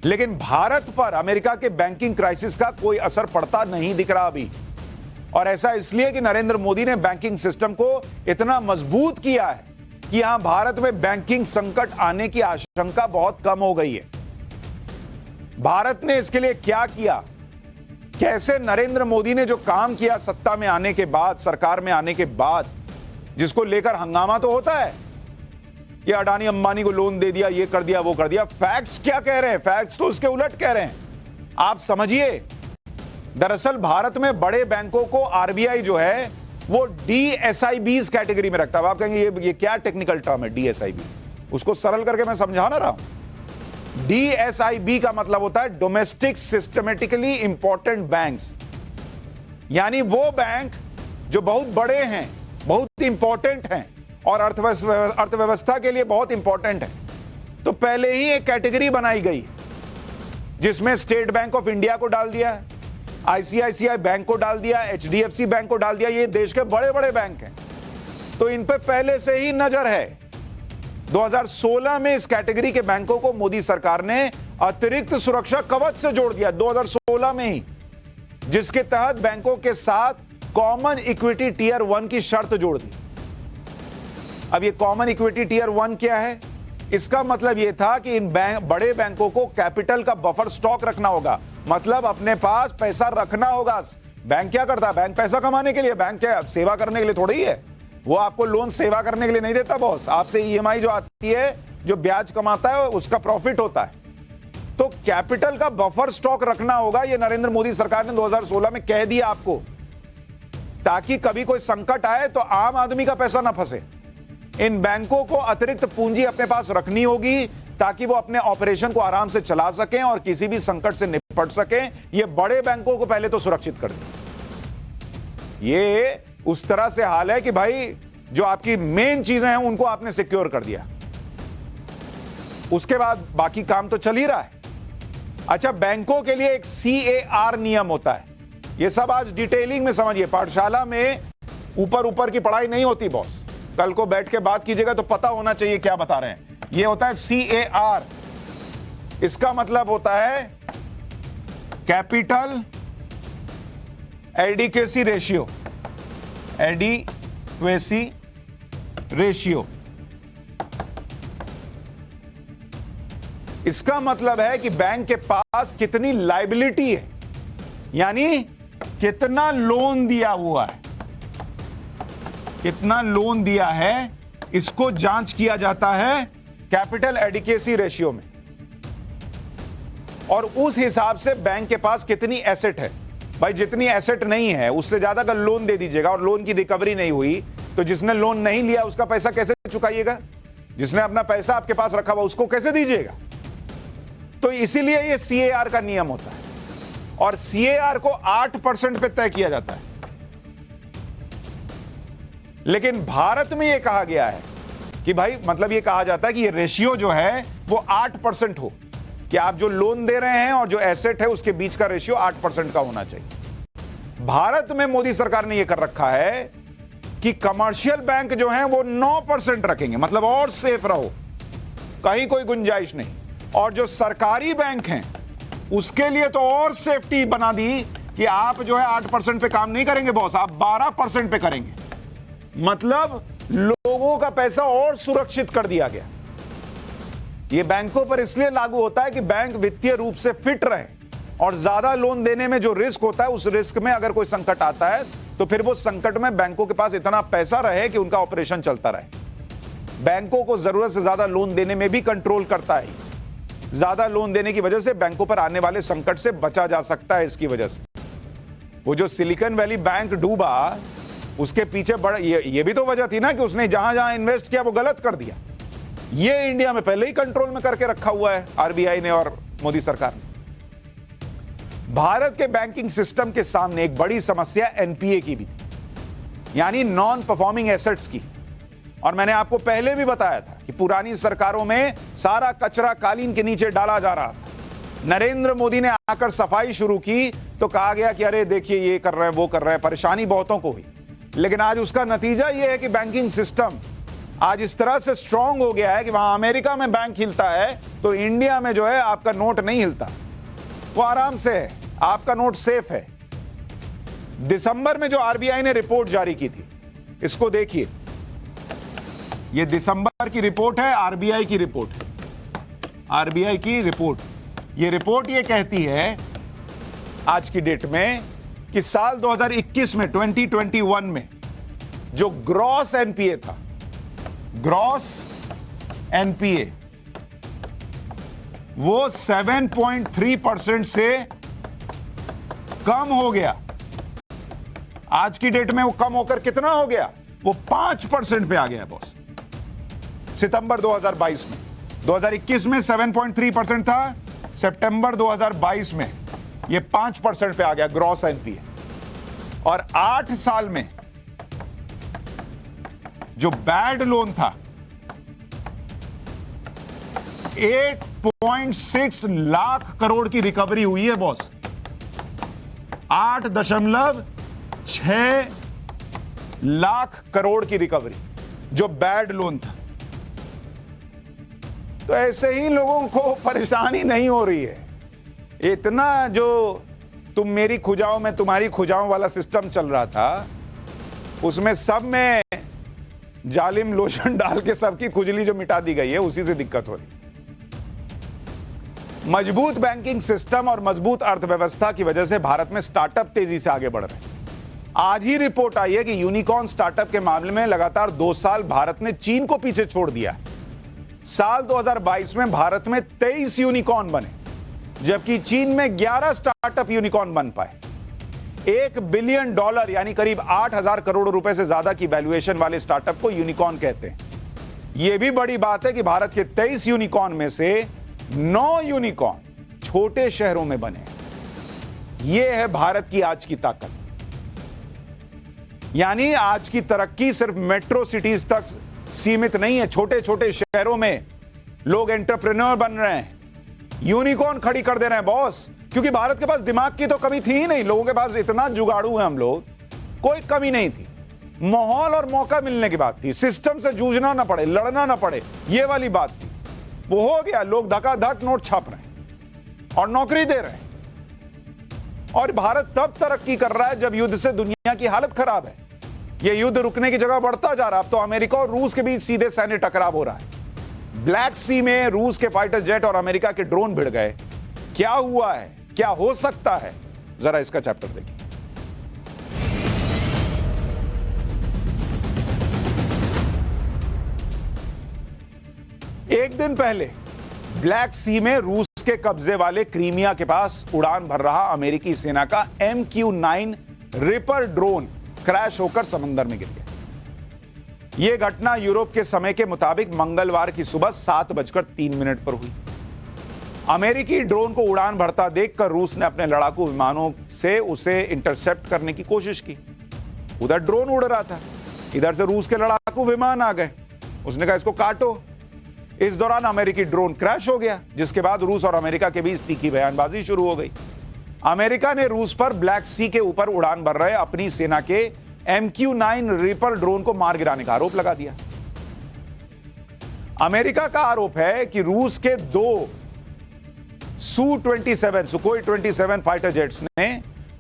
लेकिन भारत पर अमेरिका के बैंकिंग क्राइसिस का कोई असर पड़ता नहीं दिख रहा अभी। और ऐसा इसलिए कि नरेंद्र मोदी ने बैंकिंग सिस्टम को इतना मजबूत किया है कि यहां भारत में बैंकिंग संकट आने की आशंका बहुत कम हो गई है। भारत ने इसके लिए क्या किया, कैसे नरेंद्र मोदी ने जो काम किया सत्ता में आने के बाद, सरकार में आने के बाद, जिसको लेकर हंगामा तो होता है कि अडानी अंबानी को लोन दे दिया, ये कर दिया, वो कर दिया। फैक्ट्स क्या कह रहे हैं? फैक्ट्स तो उसके उलट कह रहे हैं। आप समझिए, दरअसल भारत में बड़े बैंकों को आरबीआई जो है वो डीएसआईबीज कैटेगरी में रखता है। आप कहेंगे ये क्या टेक्निकल टर्म है डीएसआईबीज? उसको सरल करके मैं समझा ना रहा हूं। डीएसआईबी का मतलब होता है डोमेस्टिक सिस्टमेटिकली इंपॉर्टेंट बैंक्स, यानी वो बैंक जो बहुत बड़े हैं, बहुत इंपॉर्टेंट हैं और अर्थव्यवस्था के लिए बहुत इंपॉर्टेंट है। तो पहले ही एक कैटेगरी बनाई गई जिसमें स्टेट बैंक ऑफ इंडिया को डाल दिया, आईसीआईसीआई बैंक को डाल दिया, एचडीएफसी बैंक को डाल दिया। ये देश के बड़े बड़े बैंक हैं, तो इन पे पहले से ही नजर है। 2016 में इस कैटेगरी के बैंकों को मोदी सरकार ने अतिरिक्त सुरक्षा कवच से जोड़ दिया, 2016 में ही, जिसके तहत बैंकों के साथ कॉमन इक्विटी टीयर 1 की शर्त जोड़ दी। अब ये कॉमन इक्विटी टीयर 1 क्या है? इसका मतलब यह था कि इन बड़े बैंकों को कैपिटल का बफर स्टॉक रखना होगा, मतलब अपने पास पैसा रखना होगा। बैंक क्या करता है? बैंक पैसा कमाने के लिए, बैंक क्या सेवा करने के लिए थोड़ी ही है। वो आपको लोन सेवा करने के लिए नहीं देता बॉस, आपसे ईएमआई जो आती है, जो ब्याज कमाता है, उसका प्रॉफिट होता है। तो कैपिटल का बफर स्टॉक रखना होगा, ये नरेंद्र मोदी सरकार ने 2016 में कह दिया आपको, ताकि कभी कोई संकट आए तो आम आदमी का पैसा ना फंसे। इन बैंकों को अतिरिक्त पूंजी अपने पास रखनी होगी ताकि वो अपने ऑपरेशन को आराम से चला सकें और किसी भी संकट से निपट सकें। ये बड़े बैंकों को पहले तो सुरक्षित कर दें। ये उस तरह से हाल है कि भाई जो आपकी मेन चीजें हैं उनको आपने सिक्योर कर दिया, उसके बाद बाकी काम तो चल ही रहा है। अच्छा, बैंकों के लिए एक CAR नियम होता है। ये सब आज डिटेलिंग में समझिए, पाठशाला में ऊपर ऊपर की पढ़ाई नहीं होती बॉस। कल को बैठ के बात कीजिएगा तो पता होना चाहिए क्या बता रहे हैं। ये होता है CAR। इसका मतलब होता है capital adequacy ratio, adequacy ratio. इसका मतलब है कि बैंक के पास कितनी लायबिलिटी है, यानी कितना लोन दिया हुआ है, कितना लोन दिया है, इसको जांच किया जाता है कैपिटल एडिक्वेसी रेशियो में। और उस हिसाब से बैंक के पास कितनी एसेट है। भाई जितनी एसेट नहीं है उससे ज्यादा का लोन दे दीजिएगा और लोन की रिकवरी नहीं हुई तो जिसने लोन नहीं लिया उसका पैसा कैसे चुकाइएगा? जिसने अपना पैसा आपके पास रखा हुआ उसको कैसे दीजिएगा? तो इसीलिए ये सीएआर का नियम होता है और सीएआर को 8% पे तय किया जाता है। लेकिन भारत में यह कहा गया है कि भाई मतलब यह कहा जाता है कि ये रेशियो जो है वो 8% हो, कि आप जो लोन दे रहे हैं और जो एसेट है उसके बीच का रेशियो 8% का होना चाहिए। भारत में मोदी सरकार ने यह कर रखा है कि कमर्शियल बैंक जो हैं वो 9% रखेंगे, मतलब और सेफ रहो, कहीं कोई गुंजाइश नहीं। और जो सरकारी बैंक हैं उसके लिए तो और सेफ्टी बना दी कि आप जो है 8% पे काम नहीं करेंगे बॉस, आप 12% पे करेंगे। मतलब लोगों का पैसा और सुरक्षित कर दिया गया। यह बैंकों पर इसलिए लागू होता है कि बैंक वित्तीय रूप से फिट रहे और ज्यादा लोन देने में जो रिस्क होता है उस रिस्क में अगर कोई संकट आता है तो फिर वो संकट में बैंकों के पास इतना पैसा रहे कि उनका ऑपरेशन चलता रहे। बैंकों को जरूरत से ज्यादा लोन देने में भी कंट्रोल करता है। ज्यादा लोन देने की वजह से बैंकों पर आने वाले संकट से बचा जा सकता है। इसकी वजह से वो जो सिलिकॉन वैली बैंक डूबा उसके पीछे बड़ा ये भी तो वजह थी ना कि उसने जहां जहां इन्वेस्ट किया वो गलत कर दिया। ये इंडिया में पहले ही कंट्रोल में करके रखा हुआ है आरबीआई ने और मोदी सरकार ने। भारत के बैंकिंग सिस्टम के सामने एक बड़ी समस्या एनपीए की भी थी, यानी नॉन परफॉर्मिंग एसेट्स की। और मैंने आपको पहले भी बताया था कि पुरानी सरकारों में सारा कचरा कालीन के नीचे डाला जा रहा था। नरेंद्र मोदी ने आकर सफाई शुरू की तो कहा गया कि अरे देखिए ये कर रहे हैं वो कर रहे हैं, परेशानी बहुतों को हुई। लेकिन आज उसका नतीजा यह है कि बैंकिंग सिस्टम आज इस तरह से स्ट्रांग हो गया है कि वहां अमेरिका में बैंक हिलता है तो इंडिया में जो है आपका नोट नहीं हिलता, वो आराम से है, आपका नोट सेफ है। दिसंबर में जो आरबीआई ने रिपोर्ट जारी की थी, इसको देखिए, ये दिसंबर की रिपोर्ट है, आरबीआई की रिपोर्ट है, आरबीआई की रिपोर्ट। ये रिपोर्ट ये कहती है आज की डेट में कि साल 2021 में 2021 में जो ग्रॉस एनपीए था, ग्रॉस एनपीए वो 7.3% से कम हो गया। आज की डेट में वो कम होकर कितना हो गया? वो 5% पे आ गया बॉस। सितंबर 2022 में, 2021 में 7.3% था, सितंबर 2022 में ये 5% पे आ गया ग्रॉस एनपीए। और 8 साल में जो बैड लोन था 8.6 लाख करोड़ की रिकवरी हुई है बॉस। 8.6 लाख करोड़ की रिकवरी जो बैड लोन था। तो ऐसे ही लोगों को परेशानी नहीं हो रही है। इतना जो तुम मेरी खुजाओ में तुम्हारी खुजाओ वाला सिस्टम चल रहा था उसमें सब में जालिम लोशन डाल के सबकी खुजली जो मिटा दी गई है उसी से दिक्कत हो रही। मजबूत बैंकिंग सिस्टम और मजबूत अर्थव्यवस्था की वजह से भारत में स्टार्टअप तेजी से आगे बढ़ रहे हैं। आज ही रिपोर्ट आई है कि यूनिकॉर्न स्टार्टअप के मामले में लगातार 2 साल भारत ने चीन को पीछे छोड़ दिया। साल 2022 में भारत में 23 यूनिकॉर्न बने जबकि चीन में 11 स्टार्टअप यूनिकॉर्न बन पाए। $1 बिलियन यानी करीब 8,000 करोड़ रुपए से ज्यादा की वैल्यूएशन वाले स्टार्टअप को यूनिकॉर्न कहते हैं। यह भी बड़ी बात है कि भारत के 23 यूनिकॉर्न में से 9 यूनिकॉर्न छोटे शहरों में बने। यह है भारत की आज की ताकत। यानी आज की तरक्की सिर्फ मेट्रो सिटीज तक सीमित नहीं है। छोटे छोटे शहरों में लोग एंटरप्रेन्योर बन रहे हैं, यूनिकॉर्न खड़ी कर दे रहे हैं बॉस। क्योंकि भारत के पास दिमाग की तो कमी थी ही नहीं, लोगों के पास इतना जुगाड़ू है, हम लोग कोई कमी नहीं थी। माहौल और मौका मिलने की बात थी, सिस्टम से जूझना ना पड़े, लड़ना ना पड़े, ये वाली बात थी। वो हो गया, लोग धकाधक नोट छाप रहे हैं और नौकरी दे रहे हैं। और भारत तब तरक्की कर रहा है जब युद्ध से दुनिया की हालत खराब है। ये युद्ध रुकने की जगह बढ़ता जा रहा है। अब तो अमेरिका और रूस के बीच सीधे सैन्य टकराव हो रहा है। ब्लैक सी में रूस के फाइटर जेट और अमेरिका के ड्रोन भिड़ गए। क्या हुआ है, क्या हो सकता है, जरा इसका चैप्टर देखिए। एक दिन पहले ब्लैक सी में रूस के कब्जे वाले क्रीमिया के पास उड़ान भर रहा अमेरिकी सेना का MQ-9 रिपर ड्रोन क्रैश होकर समंदर में गिर गया। यह घटना यूरोप के समय के मुताबिक मंगलवार की सुबह 7:03 पर हुई। अमेरिकी ड्रोन को उड़ान भरता देखकर रूस ने अपने लड़ाकू विमानों से उसे इंटरसेप्ट करने की कोशिश की। उधर ड्रोन उड़ रहा था, इधर से रूस के लड़ाकू विमान आ गए। उसने कहा इसको काटो। इस दौरान अमेरिकी ड्रोन क्रैश हो गया, जिसके बाद रूस और अमेरिका के बीच तीखी बयानबाजी शुरू हो गई। अमेरिका ने रूस पर ब्लैक सी के ऊपर उड़ान भर रहे अपनी सेना के MQ-9 रिपर ड्रोन को मार गिराने का आरोप लगा दिया। अमेरिका का आरोप है कि रूस के 2 सुखोई 27 फाइटर जेट्स ने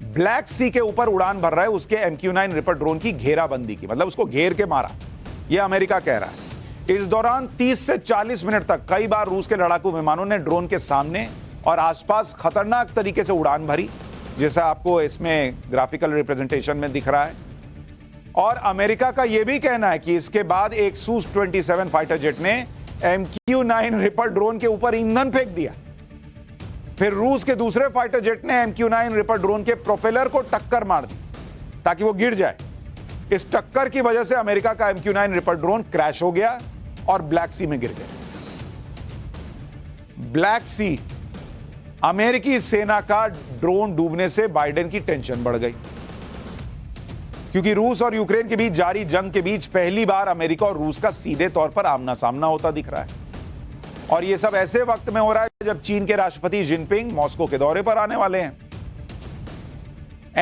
ब्लैक सी के ऊपर उड़ान भर रहे उसके MQ-9 रिपर ड्रोन की घेराबंदी की, मतलब उसको घेर के मारा। यह अमेरिका कह रहा है। इस दौरान 30 से 40 मिनट तक कई बार रूस के लड़ाकू विमानों ने ड्रोन के सामने और आसपास खतरनाक तरीके से उड़ान भरी, जैसा आपको इसमें ग्राफिकल रिप्रेजेंटेशन में दिख रहा है। और अमेरिका का यह भी कहना है कि इसके बाद एक Su-27 फाइटर जेट ने MQ-9 रिपर ड्रोन के ऊपर ईंधन फेंक दिया। फिर रूस के दूसरे फाइटर जेट ने MQ-9 रिपर ड्रोन के प्रोपेलर को टक्कर मार दी ताकि वो गिर जाए। इस टक्कर की वजह से अमेरिका का MQ-9 रिपर ड्रोन क्रैश हो गया और ब्लैक सी में गिर गया। ब्लैक सी, अमेरिकी सेना का ड्रोन डूबने से बाइडेन की टेंशन बढ़ गई, क्योंकि रूस और यूक्रेन के बीच जारी जंग के बीच पहली बार अमेरिका और रूस का सीधे तौर पर आमना सामना होता दिख रहा है। और यह सब ऐसे वक्त में हो रहा है जब चीन के राष्ट्रपति जिनपिंग मॉस्को के दौरे पर आने वाले हैं।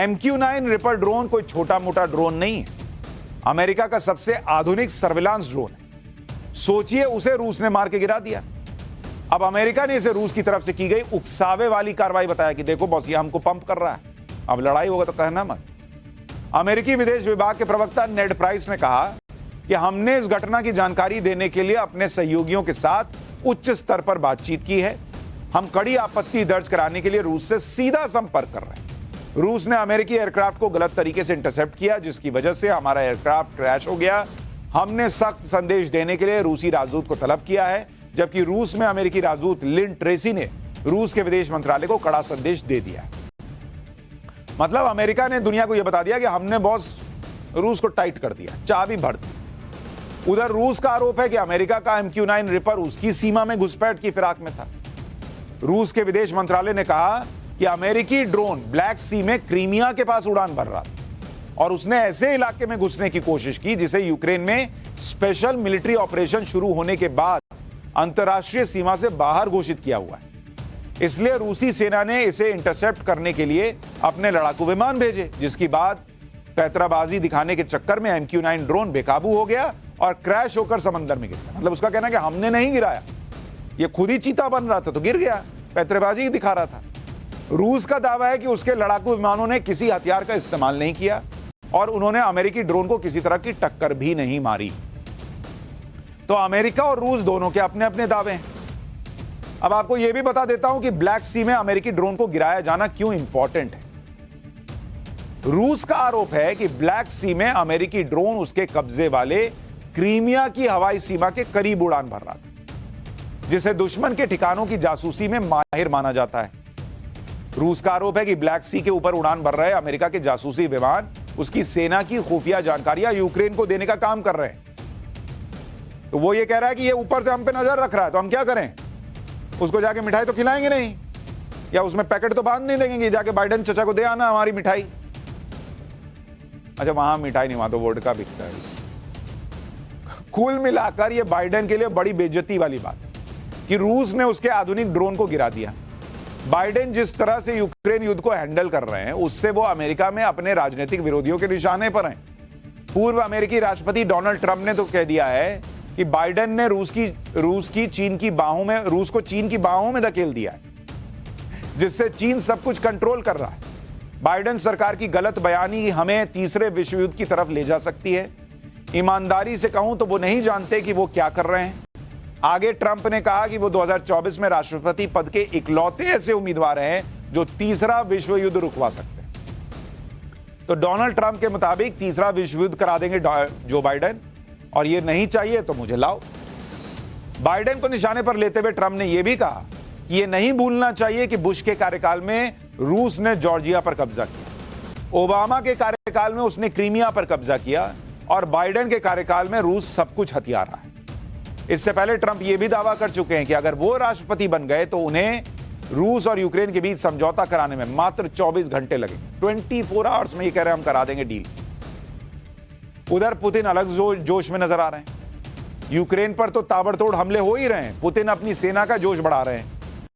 MQ-9 रिपर ड्रोन कोई छोटा मोटा ड्रोन नहीं है, अमेरिका का सबसे आधुनिक सर्विलांस ड्रोन है। सोचिए, उसे रूस ने मार के गिरा दिया। अब अमेरिका ने इसे रूस की तरफ से की गई उकसावे वाली कार्रवाई बताया कि देखो बॉस, ये हमको पंप कर रहा है, अब लड़ाई होगा तो कहना मत। अमेरिकी विदेश विभाग के प्रवक्ता नेड प्राइस ने कहा कि हमने इस घटना की जानकारी देने के लिए अपने सहयोगियों के साथ उच्च स्तर पर बातचीत की है। हम कड़ी आपत्ति दर्ज कराने के लिए रूस से सीधा संपर्क कर रहे हैं। रूस ने अमेरिकी एयरक्राफ्ट को गलत तरीके से इंटरसेप्ट किया, जिसकी वजह से हमारा एयरक्राफ्ट क्रैश हो गया। हमने सख्त संदेश देने के लिए रूसी राजदूत को तलब किया है, जबकि रूस में अमेरिकी राजदूत लिन ट्रेसी ने रूस के विदेश मंत्रालय को कड़ा संदेश दे दिया। मतलब अमेरिका ने दुनिया को यह बता दिया कि हमने बॉस रूस को टाइट कर दिया, चाबी भर दी। उधर रूस का आरोप है कि अमेरिका का MQ-9 रिपर उसकी सीमा में घुसपैठ की फिराक में था। रूस के विदेश मंत्रालय ने कहा कि अमेरिकी ड्रोन ब्लैक सी में क्रीमिया के पास उड़ान भर रहा था और उसने ऐसे इलाके में घुसने की कोशिश की जिसे यूक्रेन में स्पेशल मिलिट्री ऑपरेशन शुरू होने के बाद अंतर्राष्ट्रीय सीमा से बाहर घोषित किया हुआ है। इसलिए रूसी सेना ने इसे इंटरसेप्ट करने के लिए अपने लड़ाकू विमान भेजे, जिसकी बाद पैतराबाजी दिखाने के चक्कर में MQ-9 ड्रोन बेकाबू हो गया और क्रैश होकर समंदर में गिर गया। मतलब उसका कहना है कि हमने नहीं गिराया, ये खुद ही चीता बन रहा था तो गिर गया, पैतराबाजी दिखा रहा था। रूस का दावा है कि उसके लड़ाकू विमानों ने किसी हथियार का इस्तेमाल नहीं किया और उन्होंने अमेरिकी ड्रोन को किसी तरह की टक्कर भी नहीं मारी। तो अमेरिका और रूस दोनों के अपने अपने दावे हैं। अब आपको यह भी बता देता हूं कि ब्लैक सी में अमेरिकी ड्रोन को गिराया जाना क्यों इंपॉर्टेंट है। रूस का आरोप है कि ब्लैक सी में अमेरिकी ड्रोन उसके कब्जे वाले क्रीमिया की हवाई सीमा के करीब उड़ान भर रहा था, जिसे दुश्मन के ठिकानों की जासूसी में माहिर माना जाता है। रूस का आरोप है कि ब्लैक सी के ऊपर उड़ान भर रहे अमेरिका के जासूसी विमान उसकी सेना की खुफिया जानकारियां यूक्रेन को देने का काम कर रहे हैं। तो वो ये कह रहा है कि ये ऊपर से हम पे नजर रख रहा है, तो हम क्या करें? उसको जाके मिठाई तो खिलाएंगे नहीं, या उसमें पैकेट तो बांध नहीं देंगे, जाके बाइडेन चचा को दे आना हमारी मिठाई। अच्छा, वहां मिठाई नहीं, वहां तो वोडका बिकता है। कुल मिलाकर ये बाइडेन के लिए बड़ी बेइज्जती वाली बात है कि रूस ने उसके आधुनिक ड्रोन को गिरा दिया। बाइडेन जिस तरह से यूक्रेन युद्ध को हैंडल कर रहे हैं, उससे वो अमेरिका में अपने राजनीतिक विरोधियों के निशाने पर हैं। पूर्व अमेरिकी राष्ट्रपति डोनाल्ड ट्रंप ने तो कह दिया है कि बाइडेन ने रूस को चीन की बाहों में धकेल दिया है, जिससे चीन सब कुछ कंट्रोल कर रहा है। बाइडेन सरकार की गलत बयानी हमें तीसरे विश्व युद्ध की तरफ ले जा सकती है। ईमानदारी से कहूं तो वो नहीं जानते कि वो क्या कर रहे हैं। आगे ट्रंप ने कहा कि वो 2024 में राष्ट्रपति पद के इकलौते ऐसे उम्मीदवार हैं जो तीसरा विश्व युद्ध रुकवा सकते हैं। तो डोनाल्ड ट्रंप के मुताबिक तीसरा विश्व युद्ध करा देंगे जो बाइडेन, और ये नहीं चाहिए तो मुझे लाओ। बाइडेन को निशाने पर लेते हुए ट्रंप ने यह भी कहा कि यह नहीं भूलना चाहिए कि बुश के कार्यकाल में रूस ने जॉर्जिया पर कब्जा किया, ओबामा के कार्यकाल में उसने क्रीमिया पर कब्जा किया, और बाइडेन के कार्यकाल में रूस सब कुछ हथिया रहा है। इससे पहले ट्रंप यह भी दावा कर चुके हैं कि अगर वो राष्ट्रपति बन गए तो उन्हें रूस और यूक्रेन के बीच समझौता कराने में मात्र 24 घंटे लगेंगे। 24 आवर्स में ये कह रहे हैं हम करा देंगे डील। उधर पुतिन अलग जोश में नजर आ रहे हैं। यूक्रेन पर तो ताबड़तोड़ हमले हो ही रहे हैं। पुतिन अपनी सेना का जोश बढ़ा रहे हैं,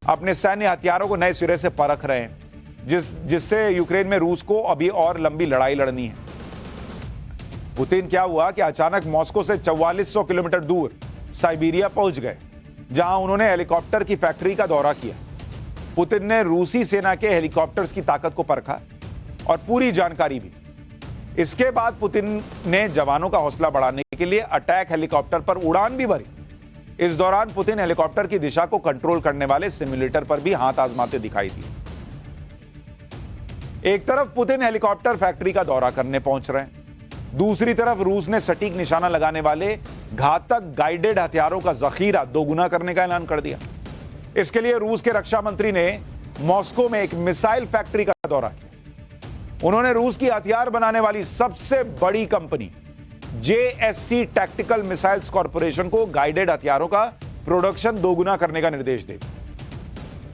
अपने सैन्य हथियारों को नए सिरे से परख रहे हैं, जिससे यूक्रेन में रूस को अभी और लंबी लड़ाई लड़नी है। पुतिन क्या हुआ कि अचानक मॉस्को से 4400 किलोमीटर दूर साइबेरिया पहुंच गए, जहां उन्होंने हेलीकॉप्टर की फैक्ट्री का दौरा किया। पुतिन ने रूसी सेना के हेलीकॉप्टर्स की ताकत को परखा और पूरी जानकारी भी। इसके बाद पुतिन ने जवानों का हौसला बढ़ाने के लिए अटैक हेलीकॉप्टर पर उड़ान भी भरी। इस दौरान पुतिन हेलीकॉप्टर की दिशा को कंट्रोल करने वाले सिम्युलेटर पर भी हाथ आजमाते दिखाई दिए। एक तरफ पुतिन हेलीकॉप्टर फैक्ट्री का दौरा करने पहुंच रहे हैं, दूसरी तरफ रूस ने सटीक निशाना लगाने वाले घातक गाइडेड हथियारों का जखीरा दोगुना करने का ऐलान कर दिया। इसके लिए रूस के रक्षा मंत्री ने मॉस्को में एक मिसाइल फैक्ट्री का दौरा किया। उन्होंने रूस की हथियार बनाने वाली सबसे बड़ी company JSC tactical missiles corporation को गाइडेड हथियारों का प्रोडक्शन दोगुना करने का निर्देश दे दिया।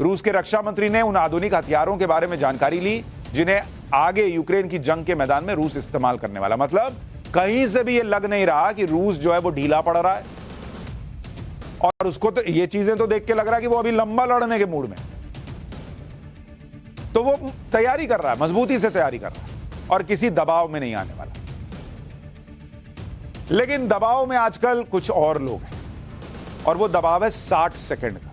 रूस के रक्षा मंत्री ने उन आधुनिक हथियारों के बारे में जानकारी ली जिन्हें आगे यूक्रेन की जंग के मैदान में रूस इस्तेमाल करने वाला। मतलब कहीं से भी यह लग नहीं रहा कि रूस जो है वो ढीला पड़ रहा है, और उसको तो ये चीजें तो देख के लग रहा है कि वो अभी लंबा लड़ने के मूड में, तो वो तैयारी कर रहा है, मजबूती से तैयारी कर रहा है और किसी दबाव में नहीं आने वाला। लेकिन दबाव में आजकल कुछ और लोग हैं, और वो दबाव है 60 सेकंड का।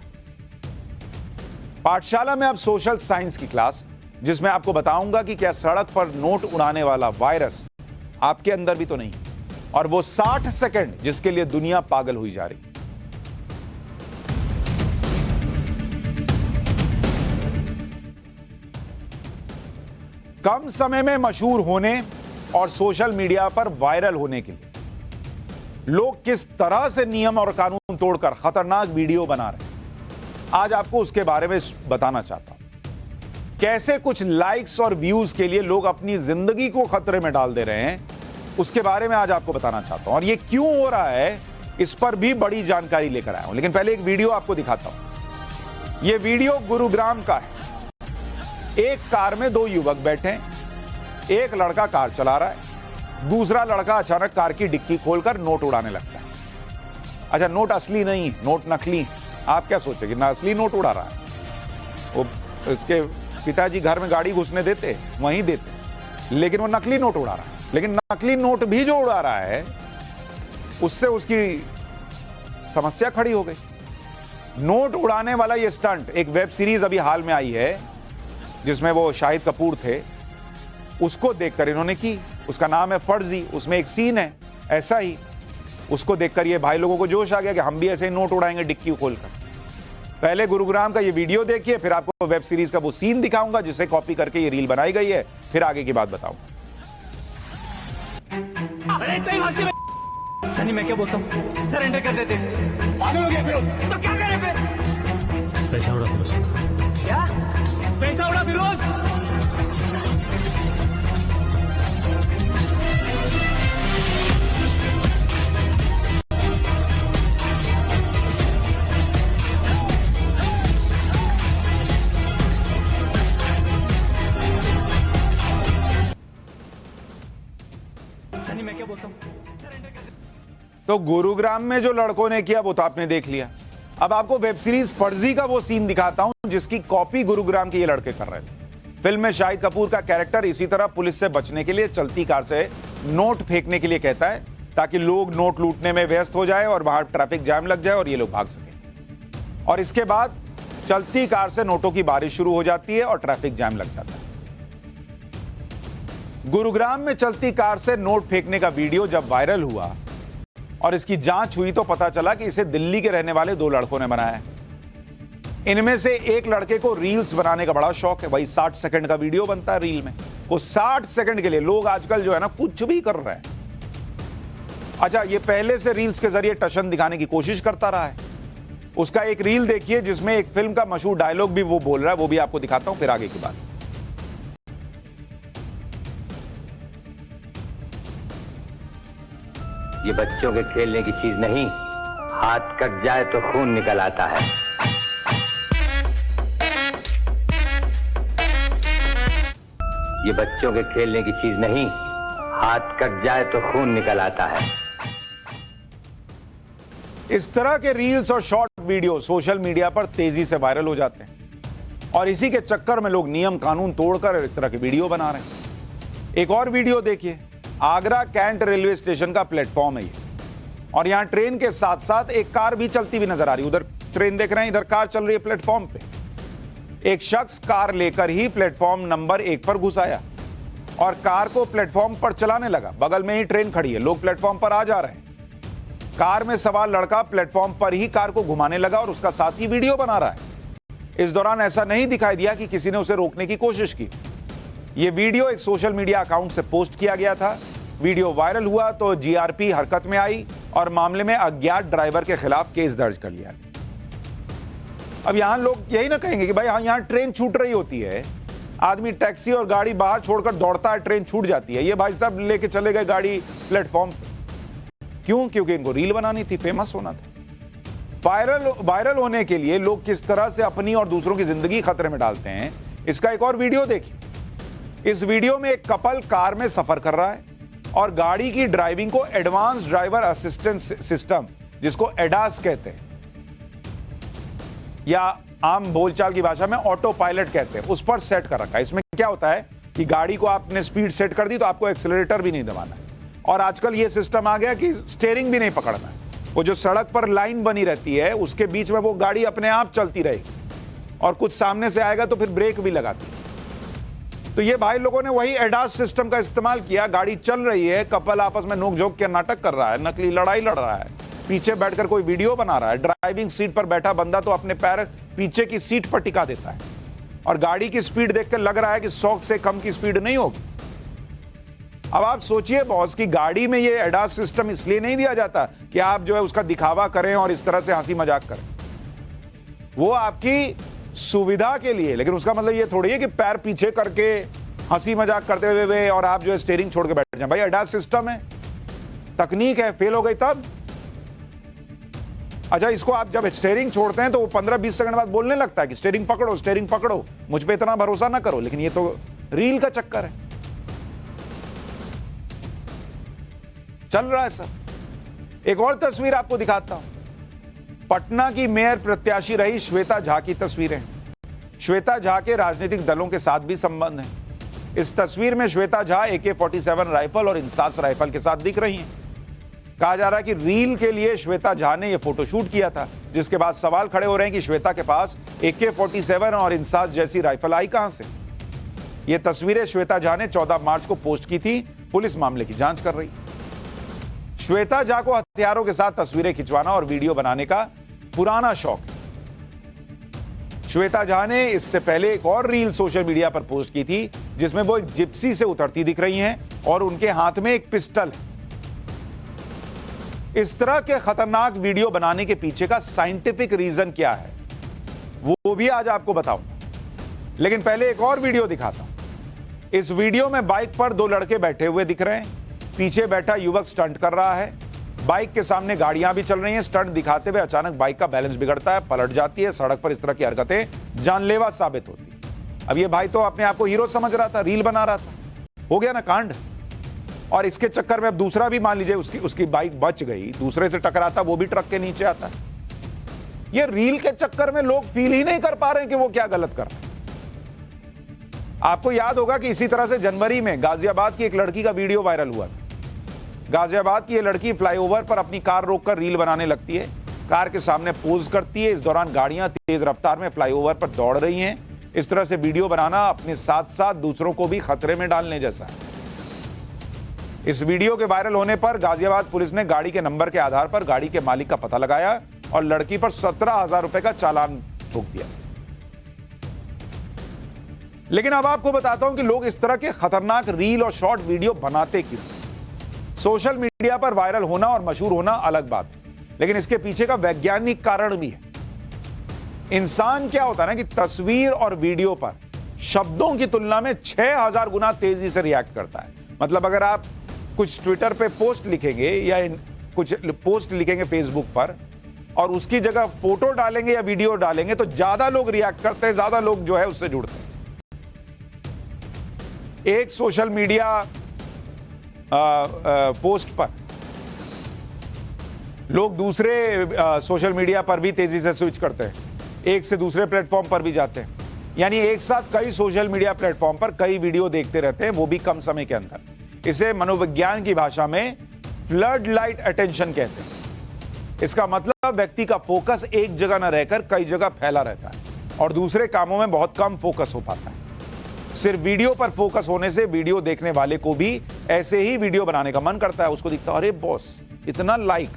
पाठशाला में अब सोशल साइंस की क्लास, जिसमें आपको बताऊंगा कि क्या सड़क पर नोट उड़ाने वाला वायरस आपके अंदर भी तो नहीं, और वो 60 सेकंड जिसके लिए दुनिया पागल हुई जा रही। कम समय में मशहूर होने और सोशल मीडिया पर वायरल होने के लिए लोग किस तरह से नियम और कानून तोड़कर खतरनाक वीडियो बना रहे हैं, आज आपको उसके बारे में बताना चाहता हूं। कैसे कुछ लाइक्स और व्यूज के लिए लोग अपनी जिंदगी को खतरे में डाल दे रहे हैं, उसके बारे में आज आपको बताना चाहता हूं। और यह क्यों हो रहा है, इस पर भी बड़ी जानकारी लेकर आया हूं। लेकिन पहले एक वीडियो आपको दिखाता हूं। यह वीडियो गुरुग्राम का है। एक कार में दो युवक बैठे हैं, एक लड़का कार चला रहा है, दूसरा लड़का अचानक कार की डिक्की खोलकर नोट उड़ाने लगता है। अच्छा, नोट असली नहीं, नोट नकली है। आप क्या सोचेंगे, ना असली नोट उड़ा रहा है, वो इसके पिताजी घर में गाड़ी घुसने देते, वहीं देते, लेकिन वो नकली नोट उड़ा रहा है। लेकिन नकली नोट भी जो उड़ा रहा है, उससे उसकी समस्या खड़ी हो गई। नोट उड़ाने वाला ये स्टंट एक वेब सीरीज अभी हाल में आई है, जिसमें वो शाहिद कपूर थे, उसको देखकर इन्होंने की। उसका नाम है फर्जी। उसमें एक सीन है ऐसा ही, उसको देखकर ये भाई लोगों को जोश आ गया कि हम भी ऐसे ही नोट उड़ाएंगे डिक्की खोलकर। पहले गुरुग्राम का ये वीडियो देखिए, फिर आपको वेब सीरीज का वो सीन दिखाऊंगा जिसे कॉपी करके ये रील बनाई गई है, फिर आगे की बात बताऊंगा। सनी, मैं क्या बोलता हूँ, सरेंडर कर देते। पागल हो गया फिरोज, तो क्या करें फिर? पैसा उड़ा फिरोज। क्या पैसा उड़ा फिरोज? सनी, मैं क्या बोलता हूँ, तो गुरुग्राम में जो लड़कों ने किया वो तो आपने देख लिया। अब आपको वेब सीरीज फर्जी का वो सीन दिखाता हूं जिसकी कॉपी गुरुग्राम के ये लड़के कर रहे थे। फिल्म में शाहिद कपूर का कैरेक्टर इसी तरह पुलिस से बचने के लिए चलती कार से नोट फेंकने के लिए कहता है, ताकि लोग नोट लूटने में व्यस्त हो जाए और वहां ट्रैफिक जाम लग जाए और ये लोग भाग सके। और इसके बाद चलती कार से नोटों की बारिश शुरू हो जाती है और ट्रैफिक जाम लग जाता है। गुरुग्राम में चलती कार से नोट फेंकने का वीडियो जब वायरल हुआ और इसकी जांच हुई तो पता चला कि इसे दिल्ली के रहने वाले 2 लड़कों ने बनाया है। इनमें से एक लड़के को रील्स बनाने का बड़ा शौक है। भाई 60 सेकंड का वीडियो बनता है रील में, वो 60 सेकंड के लिए लोग आजकल जो है ना कुछ भी कर रहे हैं। अच्छा, ये पहले से रील्स के जरिए टशन दिखाने की कोशिश करता रहा है। उसका एक रील देखिए जिसमें एक फिल्म का मशहूर डायलॉग भी वो बोल रहा है, वो भी आपको दिखाता हूं, फिर आगे की बात। ये बच्चों के खेलने की चीज नहीं, हाथ कट जाए तो खून निकल आता है। ये बच्चों के खेलने की चीज नहीं, हाथ कट जाए तो खून निकल आता है। इस तरह के रील्स और शॉर्ट वीडियो सोशल मीडिया पर तेजी से वायरल हो जाते हैं और इसी के चक्कर में लोग नियम कानून तोड़कर इस तरह के वीडियो बना रहे हैं। एक और वीडियो देखिए, आगरा कैंट रेलवे स्टेशन का प्लेटफॉर्म है ये, और यहां ट्रेन के साथ साथ एक कार भी चलती हुई नजर आ रही है। उधर ट्रेन देख रहे हैं, इधर कार चल रही है प्लेटफॉर्म पे। एक शख्स कार लेकर ही प्लेटफॉर्म नंबर 1 पर घुस आया और कार को प्लेटफॉर्म पर चलाने लगा। बगल में ही ट्रेन खड़ी है, लोग प्लेटफॉर्म पर आ जा रहे हैं। कार में सवार लड़का प्लेटफॉर्म पर ही कार को घुमाने लगा और उसका साथी वीडियो बना रहा है। इस दौरान ऐसा नहीं दिखाई दिया कि किसी ने उसे रोकने की कोशिश की। यह वीडियो एक सोशल मीडिया अकाउंट से पोस्ट किया गया था। वीडियो वायरल हुआ तो जीआरपी हरकत में आई और मामले में अज्ञात ड्राइवर के खिलाफ केस दर्ज कर लिया। अब यहां लोग यही ना कहेंगे कि भाई यहां ट्रेन छूट रही होती है, आदमी टैक्सी और गाड़ी बाहर छोड़कर दौड़ता है, ट्रेन छूट जाती है। ये भाई साहब लेके चले गए गाड़ी प्लेटफॉर्म पे। क्यों? क्योंकि इनको रील बनानी थी, फेमस होना था। वायरल होने के लिए लोग किस तरह से अपनी और दूसरों की जिंदगी खतरे में डालते हैं, इसका एक और वीडियो देखिए। इस वीडियो में एक कपल कार में सफर कर रहा है और गाड़ी की ड्राइविंग को एडवांस ड्राइवर असिस्टेंस सिस्टम, जिसको एडास कहते हैं या आम बोलचाल की भाषा में ऑटो पायलट कहते हैं, उस पर सेट कर रखा है। इसमें क्या होता है कि गाड़ी को आपने स्पीड सेट कर दी तो आपको एक्सीलरेटर भी नहीं दबाना है। और आजकल ये सिस्टम आ गया कि स्टीयरिंग भी नहीं पकड़ना है। वो जो सड़क पर लाइन बनी रहती है उसके बीच में वो गाड़ी अपने आप चलती रहेगी और कुछ सामने से आएगा तो फिर ब्रेक भी लगाती है। तो ये भाई लोगों ने वही एडास सिस्टम का इस्तेमाल किया। गाड़ी चल रही है, कपल आपस में नोकझोंक के नाटक कर रहा है, नकली लड़ाई लड़ रहा है, पीछे बैठकर कोई वीडियो बना रहा है। ड्राइविंग सीट पर बैठा बंदा तो अपने पैर पीछे की सीट पर टिका देता है और गाड़ी की स्पीड देखकर लग रहा है कि 100 से कम की स्पीड नहीं होगी। अब आप सोचिए बॉस की गाड़ी में ये एडास सिस्टम इसलिए नहीं दिया जाता कि आप जो है उसका दिखावा करें और इस तरह से हंसी मजाक करें, वो आपकी सुविधा के लिए। लेकिन उसका मतलब ये थोड़ी है कि पैर पीछे करके हंसी मजाक करते हुए और आप जो है स्टीयरिंग छोड़ के बैठ जाए। भाई एडास सिस्टम है, तकनीक है, फेल हो गई तब। अच्छा, इसको आप जब स्टीयरिंग छोड़ते हैं तो वो 15-20 सेकंड बाद बोलने लगता है कि स्टीयरिंग पकड़ो, स्टीयरिंग पकड़ो, मुझ पे इतना भरोसा ना करो। लेकिन ये तो रील का चक्कर है, चल रहा है सब। एक और तस्वीर आपको दिखाता हूं। पटना की मेयर प्रत्याशी रही श्वेता झा की तस्वीरें। श्वेता झा के राजनीतिक दलों के साथ भी संबंध है। इस तस्वीर में श्वेता झा AK-47 राइफल और इंसास राइफल के साथ दिख रही हैं। कहा जा रहा है कि रील के लिए श्वेता झा ने यह फोटोशूट किया था, जिसके बाद सवाल खड़े हो रहे हैं कि श्वेता के पास AK-47 और इंसास जैसी राइफल आई कहां से। यह तस्वीरें श्वेता झा ने 14 मार्च को पोस्ट की थी। पुलिस मामले की जांच कर रही। श्वेता झा को हथियारों के साथ तस्वीरें खिंचवाना और वीडियो बनाने का पुराना शौक है। श्वेता झा ने इससे पहले एक और रील सोशल मीडिया पर पोस्ट की थी जिसमें वो एक जिप्सी से उतरती दिख रही हैं और उनके हाथ में एक पिस्टल है। इस तरह के खतरनाक वीडियो बनाने के पीछे का साइंटिफिक रीजन क्या है वो भी आज आपको बताऊंगा। लेकिन पहले एक और वीडियो दिखाता हूं। इस वीडियो में बाइक पर 2 लड़के बैठे हुए दिख रहे हैं। पीछे बैठा युवक स्टंट कर रहा है। बाइक के सामने गाड़ियां भी चल रही हैं। स्टंट दिखाते हुए अचानक बाइक का बैलेंस बिगड़ता है, पलट जाती है। सड़क पर इस तरह की हरकतें जानलेवा साबित होती। अब ये भाई तो अपने आप को हीरो समझ रहा था, रील बना रहा था, हो गया ना कांड। और इसके चक्कर में अब दूसरा भी मान लीजिए उसकी बाइक बच गई, दूसरे से टकराता, वो भी ट्रक के नीचे आता। ये रील के चक्कर में लोग फील ही नहीं कर पा रहे हैं कि वो क्या गलत कर रहे हैं। आपको याद होगा कि इसी तरह से जनवरी में गाजियाबाद की एक लड़की का वीडियो वायरल हुआ था। गाजियाबाद की ये लड़की फ्लाईओवर पर अपनी कार रोककर रील बनाने लगती है। कार के सामने पोज करती है। इस दौरान गाड़ियां तेज रफ्तार में फ्लाईओवर पर दौड़ रही हैं। इस तरह से वीडियो बनाना अपने साथ साथ दूसरों को भी खतरे में डालने जैसा है। इस वीडियो के वायरल होने पर गाजियाबाद पुलिस ने गाड़ी के नंबर के आधार पर गाड़ी के मालिक का पता लगाया और लड़की पर 17,000 रुपए का चालान ठोक दिया। लेकिन अब आपको बताता हूं कि लोग इस तरह के खतरनाक रील और शॉर्ट वीडियो बनाते क्यों। सोशल मीडिया पर वायरल होना और मशहूर होना अलग बात है, लेकिन इसके पीछे का वैज्ञानिक कारण भी है। इंसान क्या होता है ना कि तस्वीर और वीडियो पर शब्दों की तुलना में 6000 गुना तेजी से रिएक्ट करता है। मतलब अगर आप कुछ ट्विटर पे पोस्ट लिखेंगे या कुछ पोस्ट लिखेंगे फेसबुक पर और उसकी जगह फोटो डालेंगे या वीडियो डालेंगे तो ज्यादा लोग रिएक्ट करते हैं, ज्यादा लोग जो है उससे जुड़ते हैं। एक सोशल मीडिया पोस्ट पर लोग दूसरे सोशल मीडिया पर भी तेजी से स्विच करते हैं, एक से दूसरे प्लेटफॉर्म पर भी जाते हैं। यानी एक साथ कई सोशल मीडिया प्लेटफॉर्म पर कई वीडियो देखते रहते हैं, वो भी कम समय के अंदर। इसे मनोविज्ञान की भाषा में फ्लड लाइट अटेंशन कहते हैं। इसका मतलब व्यक्ति का फोकस एक जगह न रहकर कई जगह फैला रहता है और दूसरे कामों में बहुत कम फोकस हो पाता है। सिर्फ वीडियो पर फोकस होने से वीडियो देखने वाले को भी ऐसे ही वीडियो बनाने का मन करता है। उसको दिखता है अरे बॉस इतना लाइक,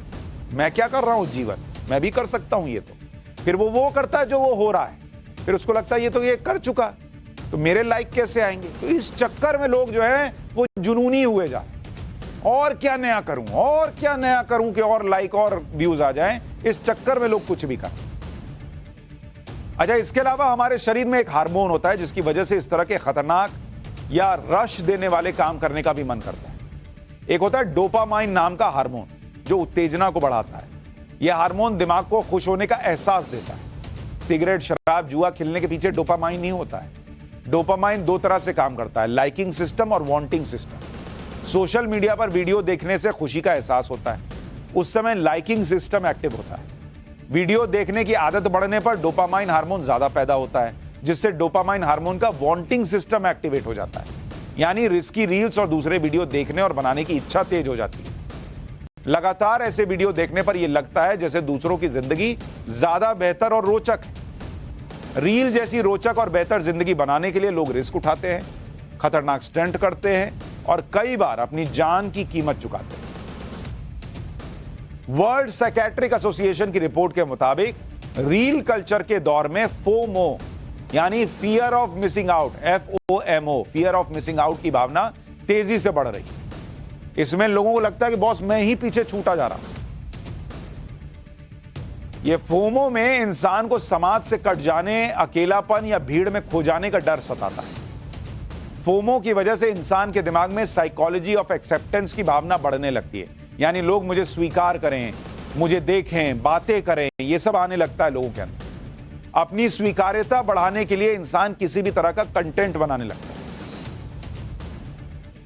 मैं क्या कर रहा हूं जीवन, मैं भी कर सकता हूं ये तो। फिर वो करता है जो वो हो रहा है, फिर उसको लगता है ये कर चुका, तो मेरे लाइक कैसे आएंगे। तो इस चक्कर में लोग जो है वो जुनूनी हुए जा, और क्या नया करूं और क्या नया करूं कि और लाइक और व्यूज आ जाएं। इस चक्कर में लोग कुछ भी कर। अच्छा, इसके अलावा हमारे शरीर में एक हार्मोन होता है जिसकी वजह से इस तरह के खतरनाक या रश देने वाले काम करने का भी मन करता है। एक होता है डोपामाइन नाम का हार्मोन जो उत्तेजना को बढ़ाता है। यह हार्मोन दिमाग को खुश होने का एहसास देता है। सिगरेट, शराब, जुआ खेलने के पीछे डोपामाइन नहीं होता है। डोपामाइन दो तरह से काम करता है, लाइकिंग सिस्टम और वांटिंग सिस्टम। सोशल मीडिया पर वीडियो देखने से खुशी का एहसास होता है, उस समय लाइकिंग सिस्टम एक्टिव होता है। वीडियो देखने की आदत बढ़ने पर डोपामाइन हार्मोन ज्यादा पैदा होता है, जिससे डोपामाइन हार्मोन का वांटिंग सिस्टम एक्टिवेट हो जाता है। यानी रिस्की रील्स और दूसरे वीडियो देखने और बनाने की इच्छा तेज हो जाती है। लगातार ऐसे वीडियो देखने पर यह लगता है जैसे दूसरों की जिंदगी ज्यादा बेहतर और रोचक है। रील जैसी रोचक और बेहतर जिंदगी बनाने के लिए लोग रिस्क उठाते हैं, खतरनाक स्टंट करते हैं और कई बार अपनी जान की कीमत चुकाते हैं। वर्ल्ड साइकियाट्रिक एसोसिएशन की रिपोर्ट के मुताबिक रील कल्चर के दौर में फोमो यानी fear of missing out, FOMO, fear of missing out की भावना तेजी से बढ़ रही है। इसमें लोगों को लगता है कि बॉस मैं ही पीछे छूटा जा रहा हूं। यह फोमो में इंसान को समाज से कट जाने, अकेलापन या भीड़ में खो जाने का डर सताता है। फोमो की वजह से इंसान के दिमाग में साइकोलॉजी ऑफ एक्सेप्टेंस की भावना बढ़ने लगती है। यानी लोग मुझे स्वीकार करें, मुझे देखें, बातें करें, यह सब आने लगता है लोगों के अंदर। अपनी स्वीकार्यता बढ़ाने के लिए इंसान किसी भी तरह का कंटेंट बनाने लगता है।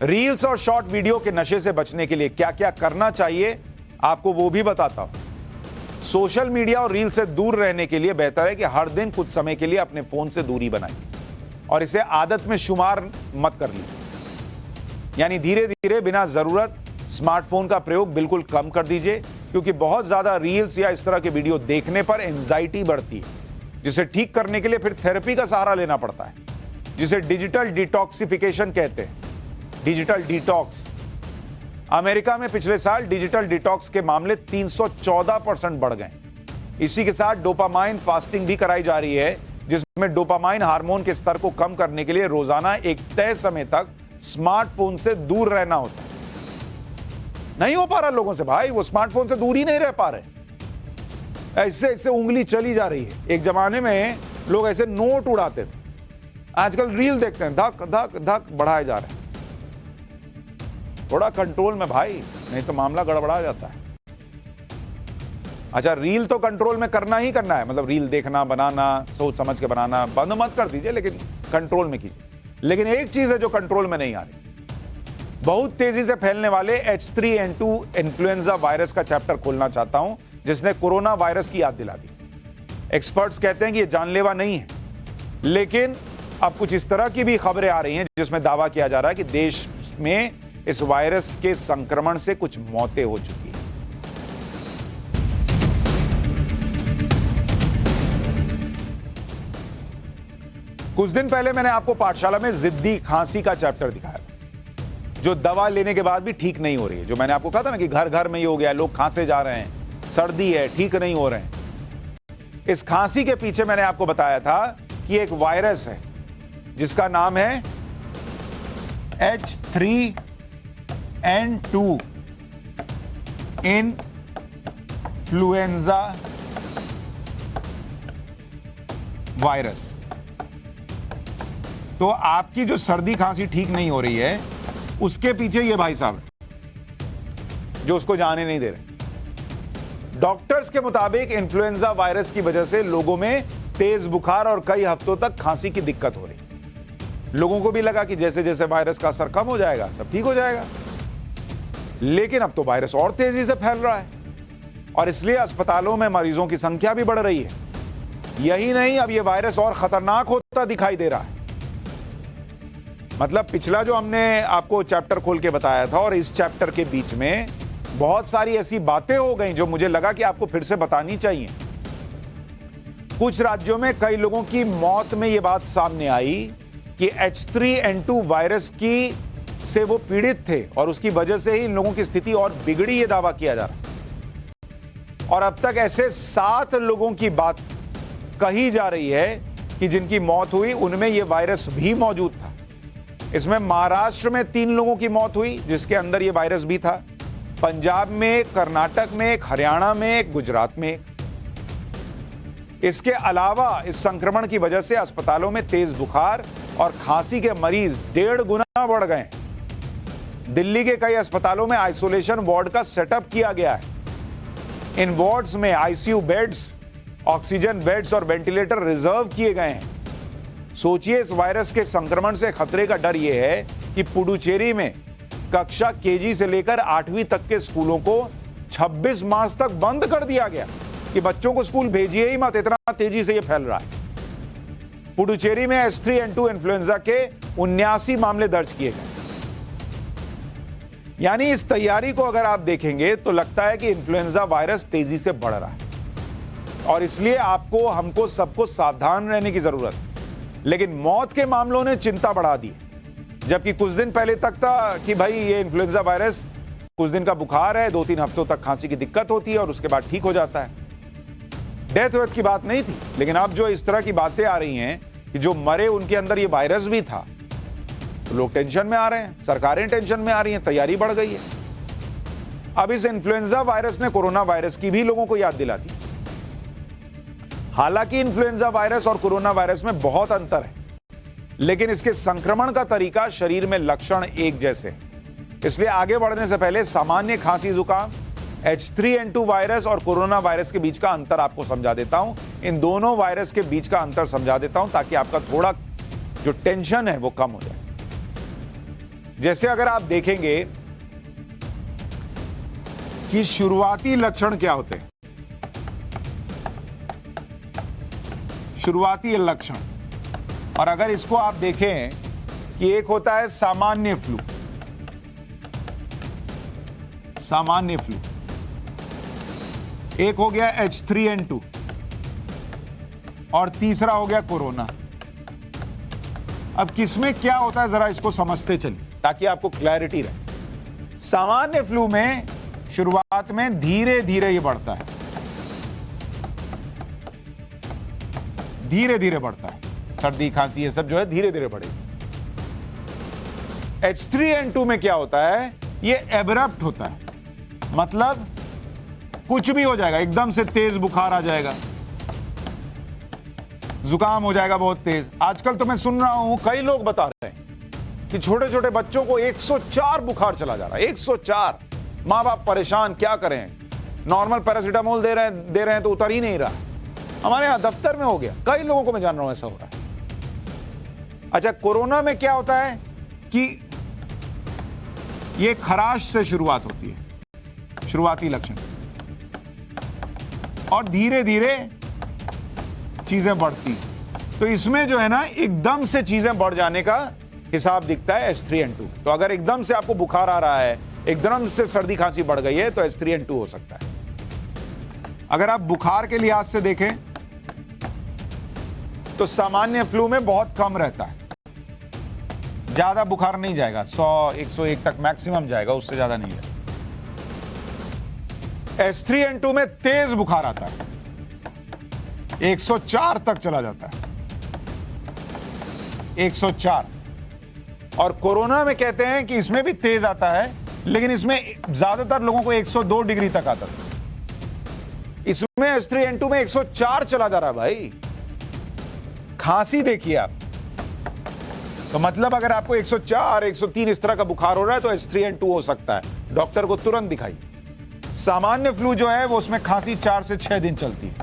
रील्स और शॉर्ट वीडियो के नशे से बचने के लिए क्या क्या करना चाहिए आपको वो भी बताता हूं। सोशल मीडिया और रील से दूर रहने के लिए बेहतर है कि हर दिन कुछ समय के लिए अपने फोन से दूरी बनाइए और इसे आदत में शुमार मत कर लीजिए। यानी धीरे धीरे बिना जरूरत स्मार्टफोन का प्रयोग बिल्कुल कम कर दीजिए, क्योंकि बहुत ज्यादा रील्स या इस तरह के वीडियो देखने पर एंजाइटी बढ़ती है, जिसे ठीक करने के लिए फिर थेरेपी का सहारा लेना पड़ता है, जिसे डिजिटल डिटॉक्सिफिकेशन कहते हैं। Digital detox. अमेरिका में पिछले साल डिजिटल डिटॉक्स के मामले 314% बढ़ गए। इसी के साथ डोपामाइन फास्टिंग भी कराई जा रही है, जिसमें डोपामाइन हार्मोन के स्तर को कम करने के लिए रोजाना एक तय समय तक स्मार्टफोन से दूर रहना होता है। नहीं हो पा रहा लोगों से भाई, वो स्मार्टफोन से दूर ही नहीं रह पा रहे। ऐसे ऐसे उंगली चली जा रही है। एक जमाने में लोग ऐसे नोट उड़ाते थे, आजकल रील देखते हैं, धक धक धक बढ़ाए जा रहे हैं। थोड़ा कंट्रोल में भाई, नहीं तो मामला गड़बड़ा जाता है। अच्छा, रील तो कंट्रोल में करना ही करना है, मतलब रील देखना, बनाना, सोच समझ के बनाना बंद मत कर दीजिए, लेकिन कंट्रोल में कीजिए। लेकिन एक चीज है जो कंट्रोल में नहीं आ रही, बहुत तेजी से फैलने वाले H3N2 इन्फ्लुएंजा वायरस का चैप्टर खोलना चाहता हूं, जिसने कोरोना वायरस की याद दिला दी। एक्सपर्ट्स कहते हैं कि यह जानलेवा नहीं है, लेकिन अब कुछ इस तरह की भी खबरें आ रही हैं जिसमें दावा किया जा रहा है कि देश में इस वायरस के संक्रमण से कुछ मौतें हो चुकी हैं। कुछ दिन पहले मैंने आपको पाठशाला में जिद्दी खांसी का चैप्टर दिखाया था। जो दवा लेने के बाद भी ठीक नहीं हो रही है। जो मैंने आपको कहा था ना कि घर घर में ही हो गया, लोग खांसे जा रहे हैं, सर्दी है, ठीक नहीं हो रहे हैं। इस खांसी के पीछे मैंने आपको बताया था कि एक वायरस है जिसका नाम है H3N2 इन्फ्लुएंजा वायरस। तो आपकी जो सर्दी खांसी ठीक नहीं हो रही है, उसके पीछे ये भाई साहब है जो उसको जाने नहीं दे रहे। डॉक्टर्स के मुताबिक इन्फ्लुएंजा वायरस की वजह से लोगों में तेज बुखार और कई हफ्तों तक खांसी की दिक्कत हो रही। लोगों को भी लगा कि जैसे जैसे वायरस का असर कम हो जाएगा सब ठीक हो जाएगा, लेकिन अब तो वायरस और तेजी से फैल रहा है और इसलिए अस्पतालों में मरीजों की संख्या भी बढ़ रही है। यही नहीं, अब यह वायरस और खतरनाक होता दिखाई दे रहा है। मतलब पिछला जो हमने आपको चैप्टर खोल के बताया था और इस चैप्टर के बीच में बहुत सारी ऐसी बातें हो गई जो मुझे लगा कि आपको फिर से बतानी चाहिए। कुछ राज्यों में कई लोगों की मौत में यह बात सामने आई कि H3N2 वायरस की से वो पीड़ित थे और उसकी वजह से ही इन लोगों की स्थिति और बिगड़ी, यह दावा किया जा रहा है। और अब तक ऐसे 7 लोगों की बात कही जा रही है कि जिनकी मौत हुई उनमें यह वायरस भी मौजूद था। इसमें महाराष्ट्र में 3 लोगों की मौत हुई जिसके अंदर यह वायरस भी था, पंजाब में एक, कर्नाटक में एक, हरियाणा में एक, गुजरात में एक। इसके अलावा इस संक्रमण की वजह से अस्पतालों में तेज बुखार और खांसी के मरीज 1.5 गुना बढ़ गए। दिल्ली के कई अस्पतालों में आइसोलेशन वार्ड का सेटअप किया गया है। इन वार्ड्स में आईसीयू बेड्स, ऑक्सीजन बेड्स और वेंटिलेटर रिजर्व किए गए हैं। सोचिए, इस वायरस के संक्रमण से खतरे का डर यह है कि पुडुचेरी में कक्षा केजी से लेकर 8वीं तक के स्कूलों को 26 मार्च तक बंद कर दिया गया कि बच्चों को स्कूल भेजिए ही मत, इतना तेजी से यह फैल रहा है। पुडुचेरी में H3N2 इन्फ्लुएंजा के 79 मामले दर्ज किए गए। यानी इस तैयारी को अगर आप देखेंगे तो लगता है कि इन्फ्लुएंजा वायरस तेजी से बढ़ रहा है और इसलिए आपको, हमको, सबको सावधान रहने की जरूरत है। लेकिन मौत के मामलों ने चिंता बढ़ा दी, जबकि कुछ दिन पहले तक था कि भाई ये इन्फ्लुएंजा वायरस कुछ दिन का बुखार है, 2-3 हफ्तों तक खांसी की दिक्कत होती है और उसके बाद ठीक हो जाता है। डेथ वेथ की बात नहीं थी। लेकिन अब जो इस तरह की बातें आ रही हैं कि जो मरे उनके अंदर ये वायरस भी था, तो लोग टेंशन में आ रहे हैं, सरकारें टेंशन में आ रही हैं, तैयारी बढ़ गई है। अब इस इन्फ्लुएंजा वायरस ने कोरोना वायरस की भी लोगों को याद दिला दी। हालांकि इन्फ्लुएंजा वायरस और कोरोना वायरस में बहुत अंतर है, लेकिन इसके संक्रमण का तरीका, शरीर में लक्षण एक जैसे हैं। इसलिए आगे बढ़ने से पहले सामान्य खांसी जुकाम, H3N2 वायरस और कोरोना वायरस के बीच का अंतर आपको समझा देता हूं। इन दोनों वायरस के बीच का अंतर समझा देता हूं ताकि आपका थोड़ा जो टेंशन है वो कम हो जाए। जैसे अगर आप देखेंगे कि शुरुआती लक्षण क्या होते हैं, शुरुआती लक्षण, और अगर इसको आप देखें कि एक होता है सामान्य फ्लू, सामान्य फ्लू, एक हो गया H3N2 और तीसरा हो गया कोरोना। अब किसमें क्या होता है जरा इसको समझते चलिए ताकि आपको क्लैरिटी रहे। सामान्य फ्लू में शुरुआत में धीरे धीरे ये बढ़ता है, धीरे धीरे बढ़ता है, सर्दी खांसी ये सब जो है धीरे धीरे बढ़ेगी। H3N2 में क्या होता है, ये एब्रप्ट होता है, मतलब कुछ भी हो जाएगा, एकदम से तेज बुखार आ जाएगा, जुकाम हो जाएगा बहुत तेज। आजकल तो मैं सुन रहा हूं कई लोग बता रहे हैं कि छोटे छोटे बच्चों को 104 बुखार चला जा रहा है, 104। मां बाप परेशान, क्या करें, नॉर्मल पैरासीटामोल दे रहे हैं तो उतर ही नहीं रहा। हमारे यहां दफ्तर में हो गया, कई लोगों को मैं जान रहा हूं ऐसा हो रहा है। अच्छा, कोरोना में क्या होता है कि ये खराश से शुरुआत होती है, शुरुआती लक्षण, और धीरे धीरे चीजें बढ़ती। तो इसमें जो है ना एकदम से चीजें बढ़ जाने का हिसाब दिखता है H3N2। तो अगर एकदम से आपको बुखार आ रहा है, एकदम से सर्दी खांसी बढ़ गई है तो H3N2 हो सकता है। अगर आप बुखार के लिहाज से देखें तो सामान्य फ्लू में बहुत कम रहता है, ज्यादा बुखार नहीं जाएगा, 100 101 तक मैक्सिमम जाएगा, उससे ज्यादा नहीं जाएगा। H3N2 में तेज बुखार आता है, 104 तक चला जाता है, 104। और कोरोना में कहते हैं कि इसमें भी तेज आता है, लेकिन इसमें ज्यादातर लोगों को 102 डिग्री तक आता था। इसमें H3N2 में 104 चला जा रहा है भाई। खांसी देखिए आप, तो मतलब अगर आपको 104 103 इस तरह का बुखार हो रहा है तो H3N2 हो सकता है, डॉक्टर को तुरंत दिखाइए। सामान्य फ्लू जो है वो उसमें खांसी 4 से 6 दिन चलती है।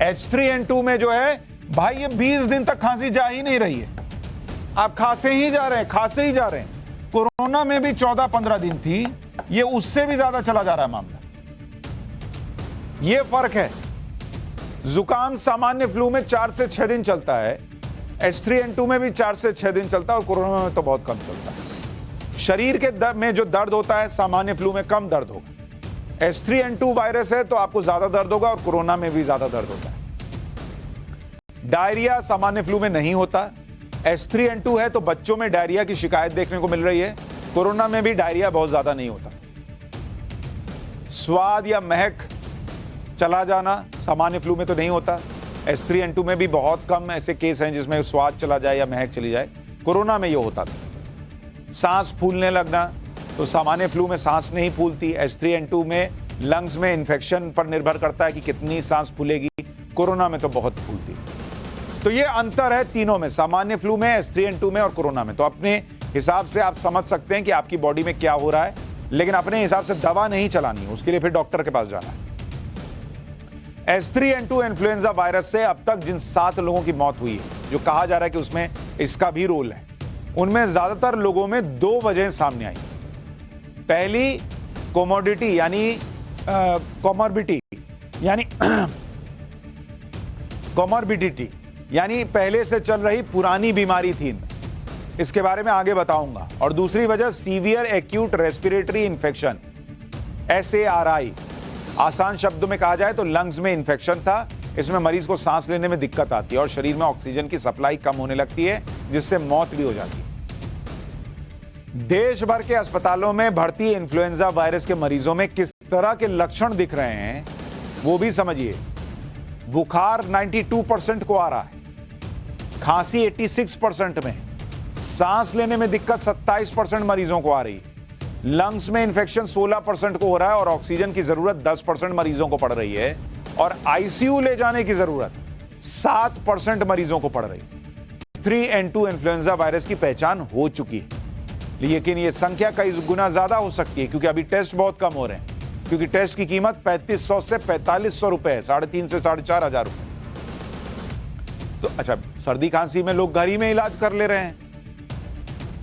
H3N2 में जो है भाई ये 20 दिन तक खांसी जा ही नहीं रही है, आप खांसे ही जा रहे हैं, खांसे ही जा रहे हैं। कोरोना में भी 14-15 दिन थी, ये उससे भी ज्यादा चला जा रहा है मामला। ये फर्क है। जुकाम सामान्य फ्लू में 4 से 6 दिन चलता है, H3N2 में भी 4 से 6 दिन चलता है, और कोरोना में तो बहुत कम चलता है। शरीर के में जो दर्द होता है सामान्य फ्लू में कम दर्द होगा। H3N2 वायरस है तो आपको ज्यादा दर्द होगा, और कोरोना में भी ज्यादा दर्द होता है। डायरिया सामान्य फ्लू में नहीं होता। H3N2 है तो बच्चों में डायरिया की शिकायत देखने को मिल रही है, कोरोना में भी डायरिया बहुत ज्यादा नहीं होता। स्वाद या महक चला जाना सामान्य फ्लू में तो नहीं होता। H3N2 में भी बहुत कम ऐसे केस हैं जिसमें स्वाद चला जाए या महक चली जाए, कोरोना में ये होता था। सांस फूलने लगना, तो सामान्य फ्लू में सांस नहीं फूलती, H3N2 में लंग्स में इंफेक्शन पर निर्भर करता है कि कितनी सांस फूलेगी, कोरोना में तो बहुत फूलती। तो ये अंतर है तीनों में, सामान्य फ्लू में, H3N2 में और कोरोना में। तो अपने हिसाब से आप समझ सकते हैं कि आपकी बॉडी में क्या हो रहा है, लेकिन अपने हिसाब से दवा नहीं चलानी, उसके लिए फिर डॉक्टर के पास जाना है। H3N2 इन्फ्लुएंजा वायरस से अब तक जिन 7 लोगों की मौत हुई है, जो कहा जा रहा है कि उसमें इसका भी रोल है, उनमें ज्यादातर लोगों में 2 वजह सामने आई। पहली कोमोडिटी यानी कॉमॉर्बिडिटी यानी पहले से चल रही पुरानी बीमारी थी, इसके बारे में आगे बताऊंगा। और दूसरी वजह severe acute respiratory infection, SARI, आसान शब्दों में कहा जाए तो लंग्स में इंफेक्शन था। इसमें मरीज को सांस लेने में दिक्कत आती है और शरीर में ऑक्सीजन की सप्लाई कम होने लगती है, जिससे मौत भी हो जाती है। देश भर के अस्पतालों में भर्ती इन्फ्लुएंजा वायरस के मरीजों में किस तरह के लक्षण दिख रहे हैं वो भी समझिए। बुखार 92% को आ रहा है, खांसी 86% में, सांस लेने में दिक्कत 27% मरीजों को आ रही है, लंग्स में इंफेक्शन 16% को हो रहा है और ऑक्सीजन की जरूरत 10% मरीजों को पड़ रही है, और आईसीयू ले जाने की जरूरत 7% मरीजों को पड़ रही है। H3N2 इन्फ्लुएंजा वायरस की पहचान हो चुकी है, लेकिन ये संख्या कई गुना ज्यादा हो सकती है क्योंकि अभी टेस्ट बहुत कम हो रहे हैं, क्योंकि टेस्ट की कीमत 3500 से 4500 रुपए है, 3,500 से 4,500 रुपए। तो अच्छा, सर्दी खांसी में लोग घर ही में इलाज कर ले रहे हैं,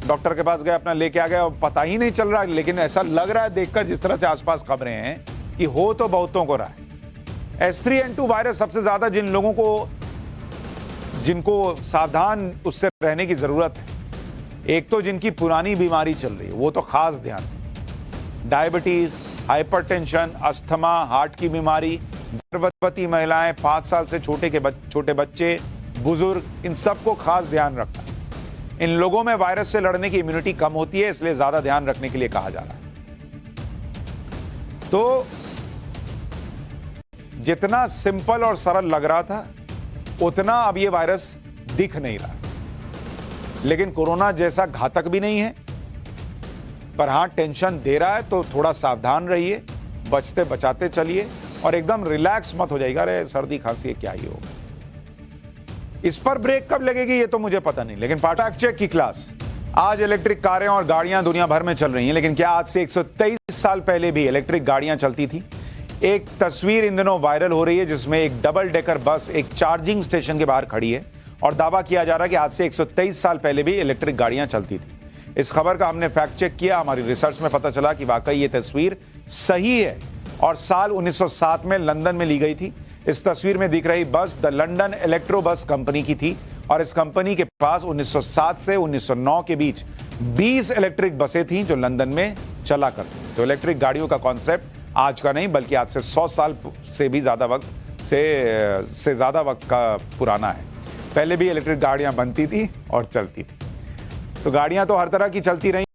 डॉक्टर के पास गए, अपना लेके आ गए और पता ही नहीं चल रहा, लेकिन ऐसा लग रहा है देखकर जिस तरह से आसपास खबरें हैं कि हो तो बहुतों को रहा है। H3N2 वायरस सबसे ज्यादा जिनको सावधान उससे रहने की जरूरत है, एक तो जिनकी पुरानी बीमारी चल रही है, वो तो खास ध्यान दें। डायबिटीज, हाइपरटेंशन, अस्थमा, हार्ट की बीमारी, गर्भवती महिलाएं, 5 साल से छोटे बच्चे, बुजुर्ग, इन सबको खास ध्यान रखना। इन लोगों में वायरस से लड़ने की इम्यूनिटी कम होती है, इसलिए ज्यादा ध्यान रखने के लिए कहा जा रहा है। तो जितना सिंपल और सरल लग रहा था, उतना अब ये वायरस दिख नहीं रहा, लेकिन कोरोना जैसा घातक भी नहीं है, पर हां टेंशन दे रहा है, तो थोड़ा सावधान रहिए, बचते बचाते चलिए और एकदम रिलैक्स मत हो जाएगा, अरे सर्दी खांसी क्या ही होगा। इस पर ब्रेक कब लगेगी ये तो मुझे पता नहीं, लेकिन फैक्ट चेक की क्लास। आज इलेक्ट्रिक कारें और गाड़ियां दुनिया भर में चल रही हैं, लेकिन क्या आज से 123 साल पहले भी इलेक्ट्रिक गाड़ियां चलती थी? एक तस्वीर इन दिनों वायरल हो रही है जिसमें एक डबल डेकर बस एक चार्जिंग स्टेशन के बाहर खड़ी है और दावा किया जा रहा है कि आज से 123 साल पहले भी इलेक्ट्रिक गाड़ियां चलती थी। इस खबर का हमने फैक्ट चेक किया, हमारी रिसर्च में पता चला कि वाकई ये तस्वीर सही है और साल 1907 में लंदन में ली गई थी। इस तस्वीर में दिख रही बस द लंदन इलेक्ट्रो बस कंपनी की थी और इस कंपनी के पास 1907 से 1909 के बीच 20 इलेक्ट्रिक बसें थीं जो लंदन में चला करती थी। तो इलेक्ट्रिक गाड़ियों का कॉन्सेप्ट आज का नहीं बल्कि आज से 100 साल से भी ज्यादा वक्त से ज्यादा वक्त का पुराना है। पहले भी इलेक्ट्रिक गाड़ियां बनती थी और चलती थी। तो गाड़ियां तो हर तरह की चलती रही।